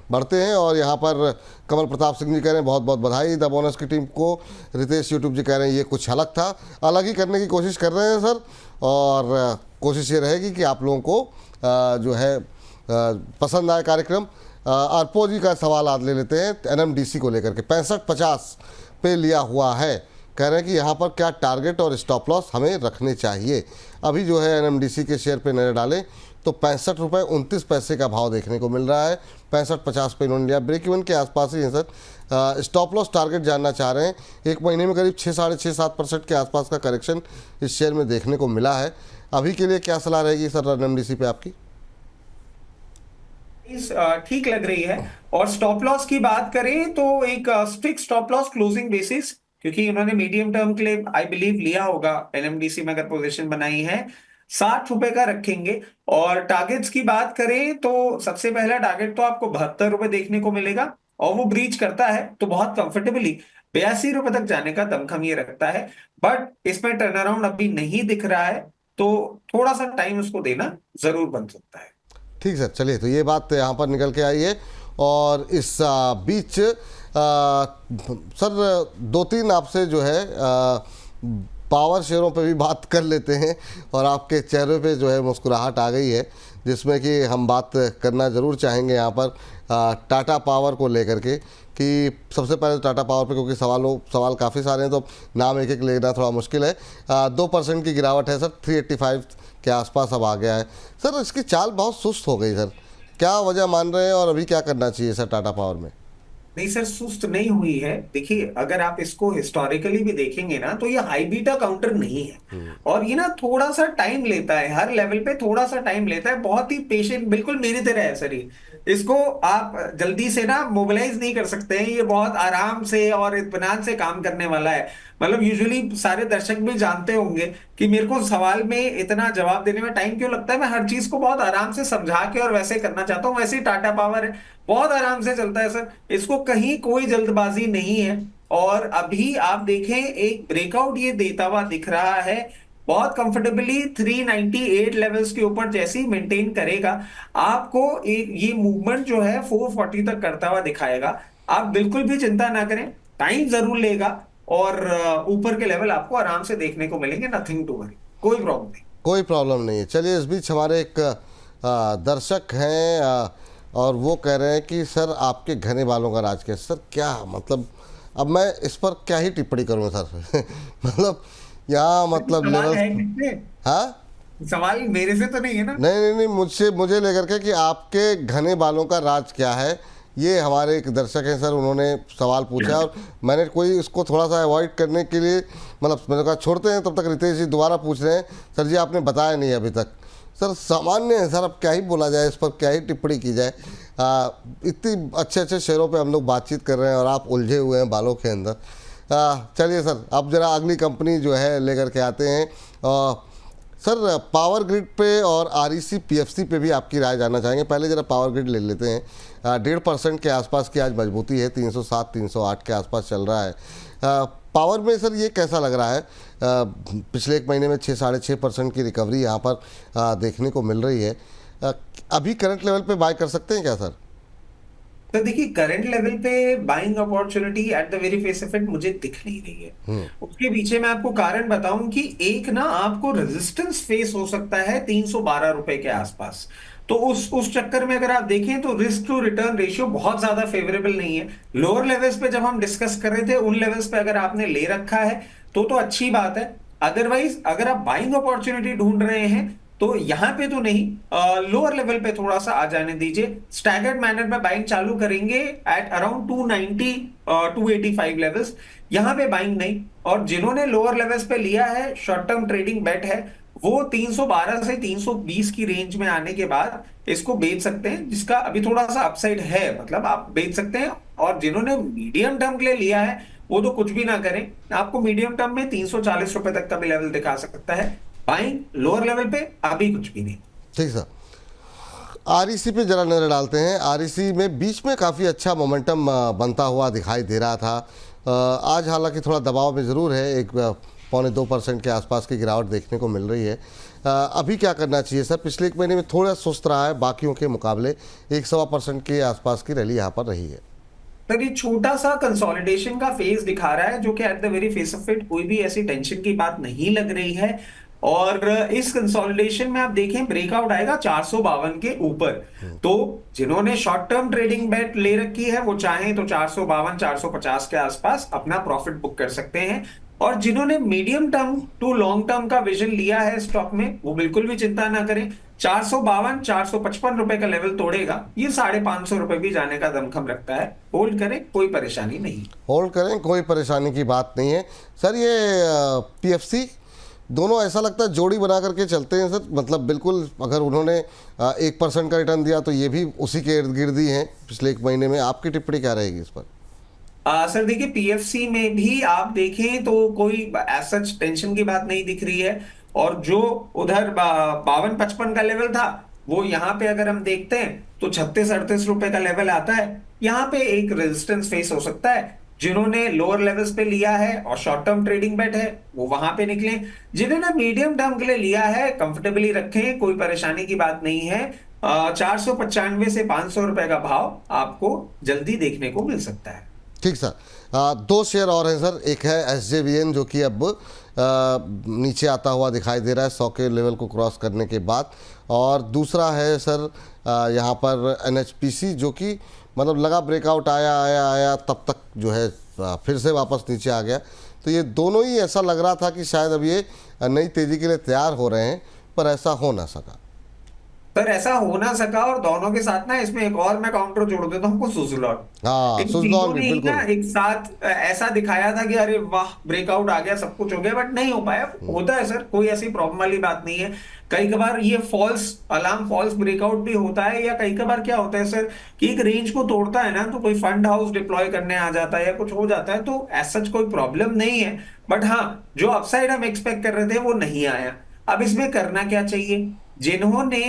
बढ़ते हैं। और यहाँ पर कमल प्रताप सिंह जी कह रहे हैं बहुत बहुत बधाई द बोनस की टीम को। रितेश यूट्यूब जी कह रहे हैं ये कुछ अलग था, अलग ही करने की कोशिश कर रहे हैं सर, और कोशिश ये रहेगी कि आप लोगों को जो है पसंद आए कार्यक्रम। अर्पो जी का सवाल आज ले लेते हैं एनएमडीसी को लेकर के। 65-50 पे लिया हुआ है, कह रहे हैं कि यहाँ पर क्या टारगेट और स्टॉप लॉस हमें रखने चाहिए। अभी जो है एनएमडीसी के शेयर पे नजर डालें तो 65.29 का भाव देखने को मिल रहा है। 65.50 पे इन्होंने लिया, ब्रेक इवन के आसपास ही है सर। स्टॉप लॉस टारगेट जानना चाह रहे हैं। एक महीने में करीब 6-6.5-7% के आसपास का करेक्शन इस शेयर में देखने को मिला है। अभी के लिए क्या सलाह रहेगी सर एनएमडीसी पे आपकी? ठीक लग रही है। और स्टॉप लॉस की बात करें तो एक strict stop loss closing basis, क्योंकि उन्होंने मीडियम टर्म के लिए आई बिलीव लिया होगा एनएमडीसी में, अगर पोजीशन बनाई है 60 रुपए का रखेंगे। और टारगेट्स की बात करें तो सबसे पहला टारगेट तो आपको 72 रुपए देखने को मिलेगा, और वो ब्रीच करता है तो बहुत कंफर्टेबली 82 रुपए तक जाने का दमखम ये रखता है। बट इसमें टर्न अराउंड अभी नहीं दिख रहा है, तो थोड़ा सा टाइम उसको देना जरूर बन सकता है। ठीक सर, चलिए तो ये बात यहाँ पर निकल के आई है। और इस बीच सर 2-3 आपसे जो है पावर शेयरों पे भी बात कर लेते हैं। और आपके चेहरे पे जो है मुस्कुराहट आ गई है, जिसमें कि हम बात करना ज़रूर चाहेंगे यहाँ पर टाटा पावर को लेकर के। कि सबसे पहले टाटा पावर पे, क्योंकि सवाल काफ़ी सारे हैं तो नाम एक एक लेना थोड़ा मुश्किल है। 2% की गिरावट है सर, 385 के आसपास अब आ गया है सर। इसकी चाल बहुत सुस्त हो गई सर, क्या वजह मान रहे हैं और अभी क्या करना चाहिए सर टाटा पावर में? नहीं सर, सुस्त नहीं हुई है। देखिए, अगर आप इसको हिस्टोरिकली भी देखेंगे ना तो ये हाई बीटा काउंटर नहीं है, और ये ना थोड़ा सा टाइम लेता है, हर लेवल पे थोड़ा सा टाइम लेता है। बहुत ही पेशेंट, बिल्कुल मेरी तरह है सर ये। इसको आप जल्दी से ना मोबिलाइज नहीं कर सकते हैं। ये बहुत आराम से और इत्मीनान से काम करने वाला है। मतलब यूजुअली सारे दर्शक भी जानते होंगे कि मेरे को सवाल में इतना जवाब देने में टाइम क्यों लगता है। मैं हर चीज को बहुत आराम से समझा के और वैसे करना चाहता हूँ। वैसे ही टाटा पावर है, बहुत आराम से चलता है सर। इसको कहीं कोई जल्दबाजी नहीं है। और अभी आप देखें, एक ब्रेकआउट ये देता हुआ दिख रहा है बहुत कंफर्टेबली 398 लेवल्स के ऊपर। जैसे ही मेंटेन करेगा, आपको एक ये मूवमेंट जो है 440 तक करता हुआ दिखाएगा। आप बिल्कुल भी चिंता ना करें, टाइम जरूर लेगा और ऊपर के लेवल आपको आराम से देखने को मिलेंगे। नथिंग टू वरी, कोई प्रॉब्लम नहीं, कोई प्रॉब्लम नहीं है। चलिए, इस बीच हमारे एक दर्शक हैं और वो कह रहे हैं कि सर आपके घने बालों का राज क्या? सर क्या मतलब, अब मैं इस पर क्या ही टिप्पणी करूँगा सर मतलब यहाँ मतलब लेवल, हाँ सवाल मेरे से तो नहीं है ना? नहीं, मुझे लेकर के कि आपके घने बालों का राज क्या है, ये हमारे एक दर्शक हैं सर, उन्होंने सवाल पूछा। और मैंने कोई इसको थोड़ा सा अवॉइड करने के लिए, मतलब मैंने कहा छोड़ते हैं, तब तक रितेश जी दोबारा पूछ रहे हैं सर जी आपने बताया नहीं अभी तक। सर सामान्य है सर, अब क्या ही बोला जाए, इस पर क्या ही टिप्पणी की जाए। इतनी अच्छे शेयरों पे हम लोग बातचीत कर रहे हैं और आप उलझे हुए हैं बालों के अंदर। चलिए सर, अब जरा अगली कंपनी जो है लेकर के आते हैं। सर पावर ग्रिड पे और REC PFC पे भी आपकी राय जानना चाहेंगे। पहले जरा पावर ग्रिड ले लेते हैं। 1.5% के आसपास की आज मजबूती है, 307-308 के आसपास चल रहा है। पावर में सर ये कैसा लग रहा है? पिछले एक महीने में 6-6.5% की रिकवरी यहाँ पर देखने को मिल रही है। अभी करंट लेवल पे बाय कर सकते हैं क्या सर? तो देखिए, करंट लेवल पे buying opportunity at the very face of it मुझे दिख नहीं रही है। उसके पीछे मैं आपको कारण बताऊं कि एक ना आपको रेजिस्टेंस फेस हो सकता है 312 रुपए के आसपास। तो उस चक्कर में अगर आप देखें तो रिस्क टू रिटर्न रेशियो बहुत ज्यादा फेवरेबल नहीं है। लोअर लेवल्स पे जब हम डिस्कस कर रहे थे, उन लेवल्स पे अगर आपने ले रखा है तो अच्छी बात है। अदरवाइज अगर आप बाइंग अपॉर्चुनिटी ढूंढ रहे हैं तो यहां पे तो नहीं, लोअर लेवल पे थोड़ा सा आ जाने दीजिए। स्टैगर्ड मैनर में बाइंग चालू करेंगे एट अराउंड 290 285 लेवल्स, यहां पे बाइंग नहीं। और जिन्होंने लोअर लेवल्स पे लिया है, शॉर्ट टर्म ट्रेडिंग बेट है, वो 312 से 320 की रेंज में आने के बाद इसको बेच सकते हैं, जिसका अभी थोड़ा सा अपसाइड है, मतलब आप बेच सकते हैं। और जिन्होंने मीडियम टर्म के लिए लिया है वो तो कुछ भी ना करें। आपको मीडियम टर्म में 340 रुपए तक का भी लेवल दिखा सकता है। बाइंग लोअर लेवल पे अभी कुछ भी नहीं। ठीक सर, REC पे जरा नजर डालते हैं। REC में बीच में काफ़ी अच्छा मोमेंटम बनता हुआ दिखाई दे रहा था। आज हालांकि थोड़ा दबाव में ज़रूर है, 1.25% के आसपास की गिरावट देखने को मिल रही है। अभी क्या करना चाहिए सर? पिछले एक महीने में थोड़ा सुस्त रहा है बाकियों के मुकाबले, 1.25% के आसपास की रैली यहाँ पर रही है। सर ये छोटा सा कंसोलिडेशन का फेज दिखा रहा है, जो कि at the very face of it कोई भी ऐसी टेंशन की बात नहीं लग रही है। और इस कंसोलिडेशन में आप देखें ब्रेकआउट आएगा 452 के ऊपर। तो जिन्होंने शॉर्ट टर्म ट्रेडिंग बेट ले रखी है वो चाहें तो 452 450 के आसपास अपना प्रॉफिट बुक कर सकते हैं। और जिन्होंने medium term to long term का विजन लिया है स्टॉक में, वो बिल्कुल भी चिंता ना करें। 452 455 रुपए का लेवल तोड़ेगा, ये 550 रुपए भी जाने का दमखम रखता है। होल्ड करें, कोई परेशानी नहीं। होल्ड करें, कोई परेशानी की बात नहीं है सर। ये पीएफसी दोनों ऐसा लगता है जोड़ी बना करके चलते हैं सर, मतलब बिल्कुल अगर उन्होंने 1% का रिटर्न दिया तो ये भी उसी के इर्द गिर्द ही हैं पिछले एक महीने में। आपकी टिप्पणी क्या रहेगी इस पर? सर देखिए, पीएफसी में भी आप देखें तो कोई सच टेंशन की बात नहीं दिख रही है। और जो उधर 52-55 का लेवल था, वो यहाँ पे अगर हम देखते हैं तो 36-38 रुपए का लेवल आता है। यहाँ पे एक रेजिस्टेंस फेस हो सकता है। जिन्होंने लोअर लेवल्स पे लिया है और शॉर्ट टर्म ट्रेडिंग बेट है, वो वहां पे निकले। जिन्होंने मीडियम टर्म के लिए लिया है, कंफर्टेबली रखें, कोई परेशानी की बात नहीं है। 495 से 500 रुपए का भाव आपको जल्दी देखने को मिल सकता है। ठीक सर। 2 शेयर और हैं सर। एक है SJVN जो कि अब नीचे आता हुआ दिखाई दे रहा है 100 के लेवल को क्रॉस करने के बाद, और दूसरा है सर यहाँ पर NHPC जो कि मतलब लगा ब्रेकआउट आया तब तक जो है फिर से वापस नीचे आ गया। तो ये दोनों ही ऐसा लग रहा था कि शायद अब ये नई तेज़ी के लिए तैयार हो रहे हैं, पर ऐसा हो ना सका। सर ऐसा हो ना सका, और दोनों के साथ ना इसमें एक और मैं काउंटर जोड़ देता हूँ, सुजलॉन। हाँ, सुजलॉन भी बिल्कुल एक साथ ऐसा दिखाया था कि अरे वाह ब्रेकआउट आ गया, सब कुछ हो गया, बट नहीं हो पाया। होता है सर, कोई ऐसी प्रॉब्लम वाली बात नहीं है। कई कबार ये फॉल्स अलार्म, फॉल्स ब्रेकआउट भी होता है, या कई कबार क्या होता है सर कि एक रेंज को तोड़ता है ना, तो कोई फंड हाउस डिप्लॉय करने आ जाता है या कुछ हो जाता है, तो ऐसा कोई प्रॉब्लम नहीं है। बट हाँ, जो अपसाइड हम एक्सपेक्ट कर रहे थे वो नहीं आया। अब इसमें करना क्या चाहिए? जिन्होंने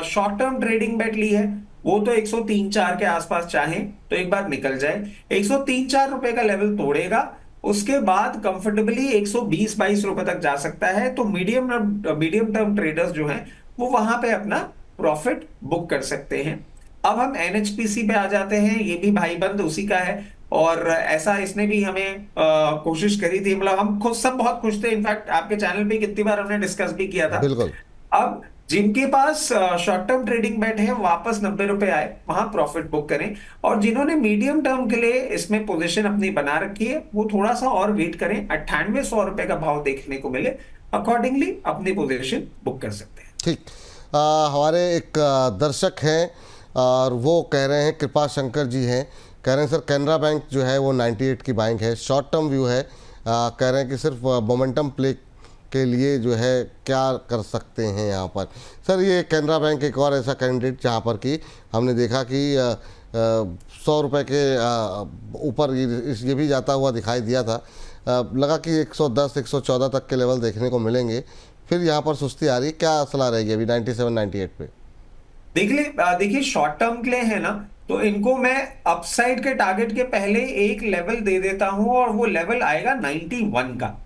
शॉर्ट टर्म ट्रेडिंग बेट ली है, वो तो 103-4 के आसपास चाहे तो एक बार निकल जाए। 103-4 रुपए का लेवल तोड़ेगा, उसके बाद कंफर्टेबली 120-22 रुपए तक जा सकता है। तो मीडियम टर्म ट्रेडर्स जो हैं वो वहां पे अपना प्रॉफिट बुक कर सकते हैं। अब हम NHPC पे आ जाते हैं। ये भी भाईबंद उसी का है, और ऐसा इसने भी हमें कोशिश करी थी, मतलब हम खुद सब बहुत खुश थे। इनफैक्ट आपके चैनल पे कितनी बार हमने डिस्कस भी किया था। बिल्कुल। अब जिनके पास शॉर्ट टर्म ट्रेडिंग बेट है, वापस 90 रुपए आए, वहां प्रॉफिट बुक करें। और जिन्होंने मीडियम टर्म के लिए इसमें पोजीशन अपनी बना रखी है, वो थोड़ा सा और वेट करें, 9800 रुपए का भाव देखने को मिले, अकॉर्डिंगली अपनी पोजीशन बुक कर सकते हैं। ठीक। हमारे एक दर्शक हैं और वो कह रहे हैं, कृपा शंकर जी हैं, कह रहे हैं सर कैनरा बैंक जो है वो 98 की बाइंग है, शॉर्ट टर्म व्यू है। कह रहे हैं कि सिर्फ मोमेंटम प्ले के लिए जो है क्या कर सकते हैं यहाँ पर। सर ये कैनरा बैंक एक और ऐसा कैंडिडेट जहाँ पर कि हमने देखा कि 100 रुपये के ऊपर ये भी जाता हुआ दिखाई दिया था। लगा कि 110 114 तक के लेवल देखने को मिलेंगे, फिर यहाँ पर सुस्ती आ रही। क्या सलाह रहेगी अभी 97 98 पे? देखिए शॉर्ट टर्म के लिए है ना, तो इनको मैं अपसाइड के टारगेट के पहले एक लेवल दे देता हूं, और वो लेवल आएगा 91 का।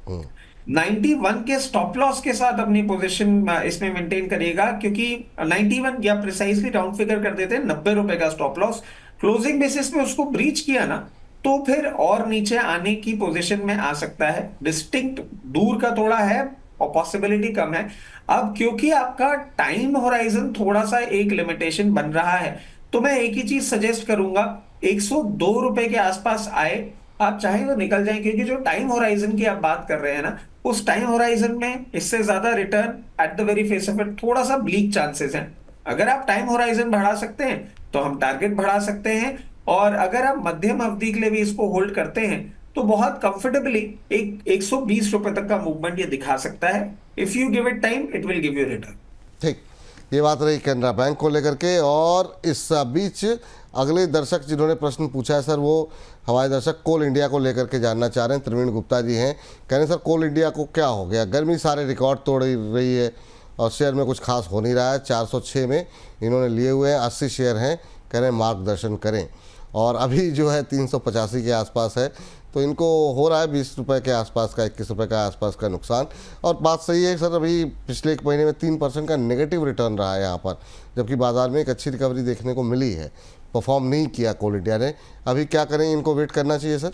91 के स्टॉप लॉस के साथ अपनी पोजीशन इसमें मेंटेन करिएगा, क्योंकि 91 या प्रिसाइसली राउंड फिगर कर देते हैं 90 रुपए का स्टॉप लॉस। क्लोजिंग बेसिस पे उसको ब्रीच किया ना, तो फिर और नीचे आने की पोजीशन में आ सकता है। डिस्टिंक्ट दूर का थोड़ा है और पॉसिबिलिटी कम है। अब क्योंकि आपका टाइम होराइजन थोड़ा सा एक लिमिटेशन बन रहा है, तो मैं एक ही चीज सजेस्ट करूंगा, 102 रुपए के आसपास आए, आप चाहे तो निकल जाएं, क्योंकि जो टाइम होराइजन की आप बात कर रहे हैं ना, उस टाइम होराइजन में इससे ज्यादा return at the very face of it थोड़ा सा ब्लीक चांसेस हैं। अगर आप टाइम होराइजन बढ़ा सकते हैं तो हम टारगेट बढ़ा सकते हैं, और अगर आप मध्यम अवधि के लिए भी इसको होल्ड करते हैं तो बहुत कंफर्टेबली एक 120 रुपए तक का मूवमेंट ये दिखा सकता है। If you give it time, it will give you return. ठीक, ये बात रही कैनरा बैंक को लेकर के। और इस बीच अगले दर्शक जिन्होंने प्रश्न पूछा है सर, वो हमारे दर्शक कोल इंडिया को लेकर के जानना चाह रहे हैं। प्रवीण गुप्ता जी हैं, कह रहे हैं सर कोल इंडिया को क्या हो गया, गर्मी सारे रिकॉर्ड तोड़ रही है और शेयर में कुछ खास हो नहीं रहा है। 406 में इन्होंने लिए हुए हैं, 80 शेयर हैं, कह रहे हैं मार्गदर्शन करें। और अभी जो है 385 के आसपास है, तो इनको हो रहा है 20 रुपये के आसपास का, 21 रुपये के आसपास का नुकसान। और बात सही है सर, अभी पिछले एक महीने में 3% का नेगेटिव रिटर्न रहा है यहाँ पर, जबकि बाजार में एक अच्छी रिकवरी देखने को मिली है। परफॉर्म नहीं किया कोल इंडिया ने। अभी क्या करें, इनको वेट करना चाहिए सर?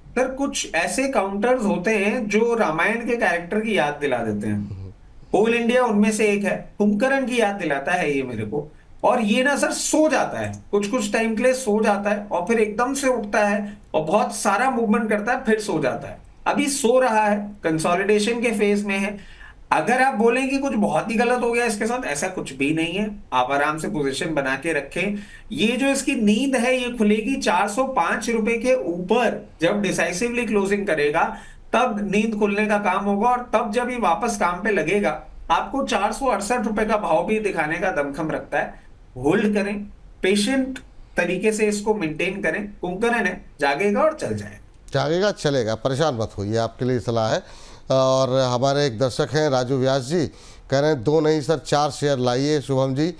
सर कुछ ऐसे काउंटर्स होते हैं जो रामायण के कैरेक्टर की याद दिला देते हैं। कोल इंडिया उनमें से एक है। कुंभकर्ण की याद दिलाता है ये मेरे को। और ये ना सर सो जाता है, कुछ टाइम के लिए सो जाता है और फिर एकदम से उठता है और बहुत सारा मूवमेंट करता है, फिर सो जाता है। अभी सो रहा है, कंसोलिडेशन के फेज में है। अगर आप बोलें कि कुछ बहुत ही गलत हो गया इसके साथ, ऐसा कुछ भी नहीं है। आप आराम से पोजीशन बना के रखें। ये जो इसकी नींद है ये खुलेगी 405 रुपए के ऊपर, जब डिसाइसिवली क्लोजिंग करेगा तब नींद खुलने का काम होगा, और तब जब ये वापस काम पे लगेगा आपको 468 रुपए का भाव भी दिखाने का दमखम रखता है। होल्ड करें, पेशेंट तरीके से इसको मेंटेन करें। कुंभकर्ण है, जागेगा और चल जाएगा। जागेगा चलेगा, परेशान मत होइए, आपके लिए सलाह है। और हमारे एक दर्शक हैं राजू व्यास जी, कह रहे हैं 2 नहीं सर 4 शेयर लाइए शुभम जी,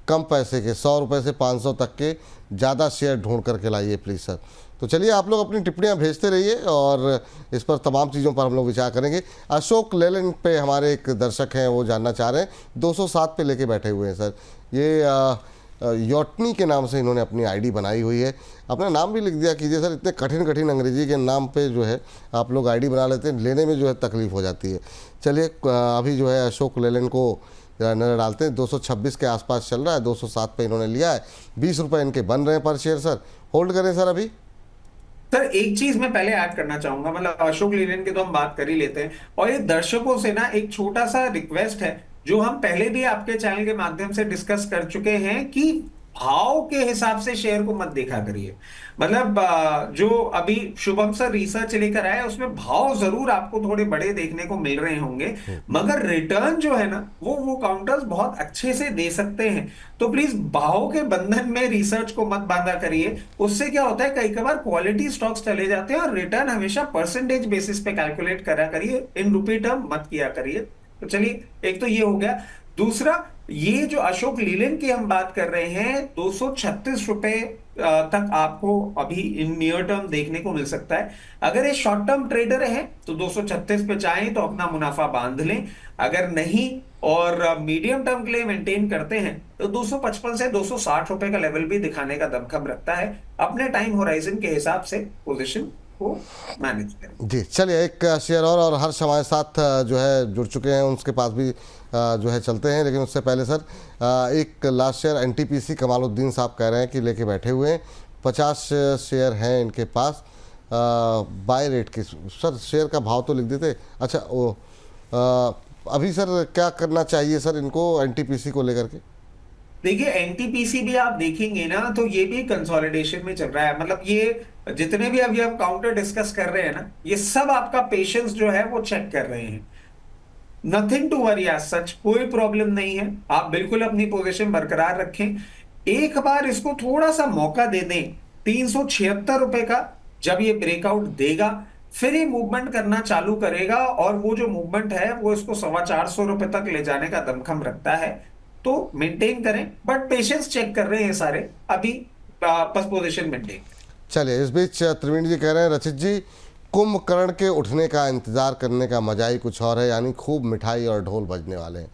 कम पैसे के 100 रुपये से 500 तक के ज़्यादा शेयर ढूंढ करके लाइए प्लीज़ सर। तो चलिए आप लोग अपनी टिप्पणियां भेजते रहिए और इस पर तमाम चीज़ों पर हम लोग विचार करेंगे। अशोक लेलैंड पे हमारे एक दर्शक हैं, वो जानना चाह रहे हैं, 207 पे लेके बैठे हुए हैं सर। ये यॉटनी के नाम से इन्होंने अपनी आईडी बनाई हुई है। अपना नाम भी लिख दिया कीजिए सर, इतने कठिन कठिन अंग्रेजी के नाम पे जो है आप लोग आईडी बना लेते हैं, लेने में जो है तकलीफ हो जाती है। चलिए अभी जो है अशोक लेलैंड को नज़र डालते हैं। 226 के आसपास चल रहा है, 207 पे इन्होंने लिया है, 20 रुपये इनके बन रहे हैं पर शेयर सर। होल्ड करें सर अभी। सर एक चीज मैं पहले ऐड करना चाहूंगा, मतलब अशोक लेलैंड की तो हम बात कर ही लेते हैं, और ये दर्शकों से ना एक छोटा सा रिक्वेस्ट है जो हम पहले भी आपके चैनल के माध्यम से डिस्कस कर चुके हैं कि भाव के हिसाब से शेयर को मत देखा करिए। मतलब जो अभी शुभम सर रिसर्च लेकर आए उसमें भाव जरूर आपको थोड़े बड़े देखने को मिल रहे होंगे, मगर रिटर्न जो है ना वो काउंटर्स बहुत अच्छे से दे सकते हैं। तो प्लीज भाव के बंधन में रिसर्च को मत बांधा करिए। उससे क्या होता है, कई बार क्वालिटी स्टॉक्स चले जाते हैं, और रिटर्न हमेशा परसेंटेज बेसिस पे कैलकुलेट करा करिए, इन रुपी टर्म मत किया करिए। तो चलिए, एक तो ये हो गया। दूसरा, ये जो अशोक लेलैंड की हम बात कर रहे हैं, 236 रुपए तक आपको अभी इन नियर टर्म देखने को मिल सकता है। अगर ये शॉर्ट टर्म ट्रेडर है तो 236 पे चाहें तो अपना मुनाफा बांध लें, अगर नहीं और मीडियम टर्म के लिए मेंटेन करते हैं तो 255 से 260 रुपए का लेवल भी दिखाने का दमखम रखता है। अपने टाइम होराइजन के हिसाब से पोजीशन को मैनेज करें। जी चलिए, एक शेयर और हर्ष हमारे साथ जो है जुड़ चुके हैं, उनके पास भी जो है चलते हैं। लेकिन उससे पहले सर एक लास्ट शेयर एनटीपीसी कमालुद्दीन साहब कह रहे हैं कि लेके बैठे हुए हैं, 50 शेयर हैं इनके पास, बाय रेट के। सर शेयर का भाव तो लिख देते। अच्छा वो अभी सर क्या करना चाहिए सर इनको एनटीपीसी को लेकर के? देखिए एनटीपीसी भी आप देखेंगे ना तो ये भी कंसोलिडेशन में चल रहा है। मतलब ये जितने भी अभी हम काउंटर डिस्कस कर रहे हैं ना, ये सब आपका पेशेंस जो है वो चेक कर रहे हैं। Nothing to worry as such, कोई प्रॉब्लम नहीं है। आप बिल्कुल अपनी पोजीशन बरकरार रखें। एक बार इसको थोड़ा सा मौका दे दें 376 रुपए का, जब ये ब्रेकआउट देगा फिर ये मूवमेंट करना चालू करेगा, और वो जो मूवमेंट है वो इसको 425 रुपए तक ले जाने का दमखम रखता है। तो मेंटेन करें, बट पेशेंस चेक कर रहे हैं सारे अभी, बस पोजीशन मेंटेन। चलिए, इस बीच त्रिवेणी जी कह रहे हैं रचित जी, कुंभकर्ण के उठने का इंतजार करने का मजा ही कुछ और है, यानी खूब मिठाई और ढोल बजने वाले हैं।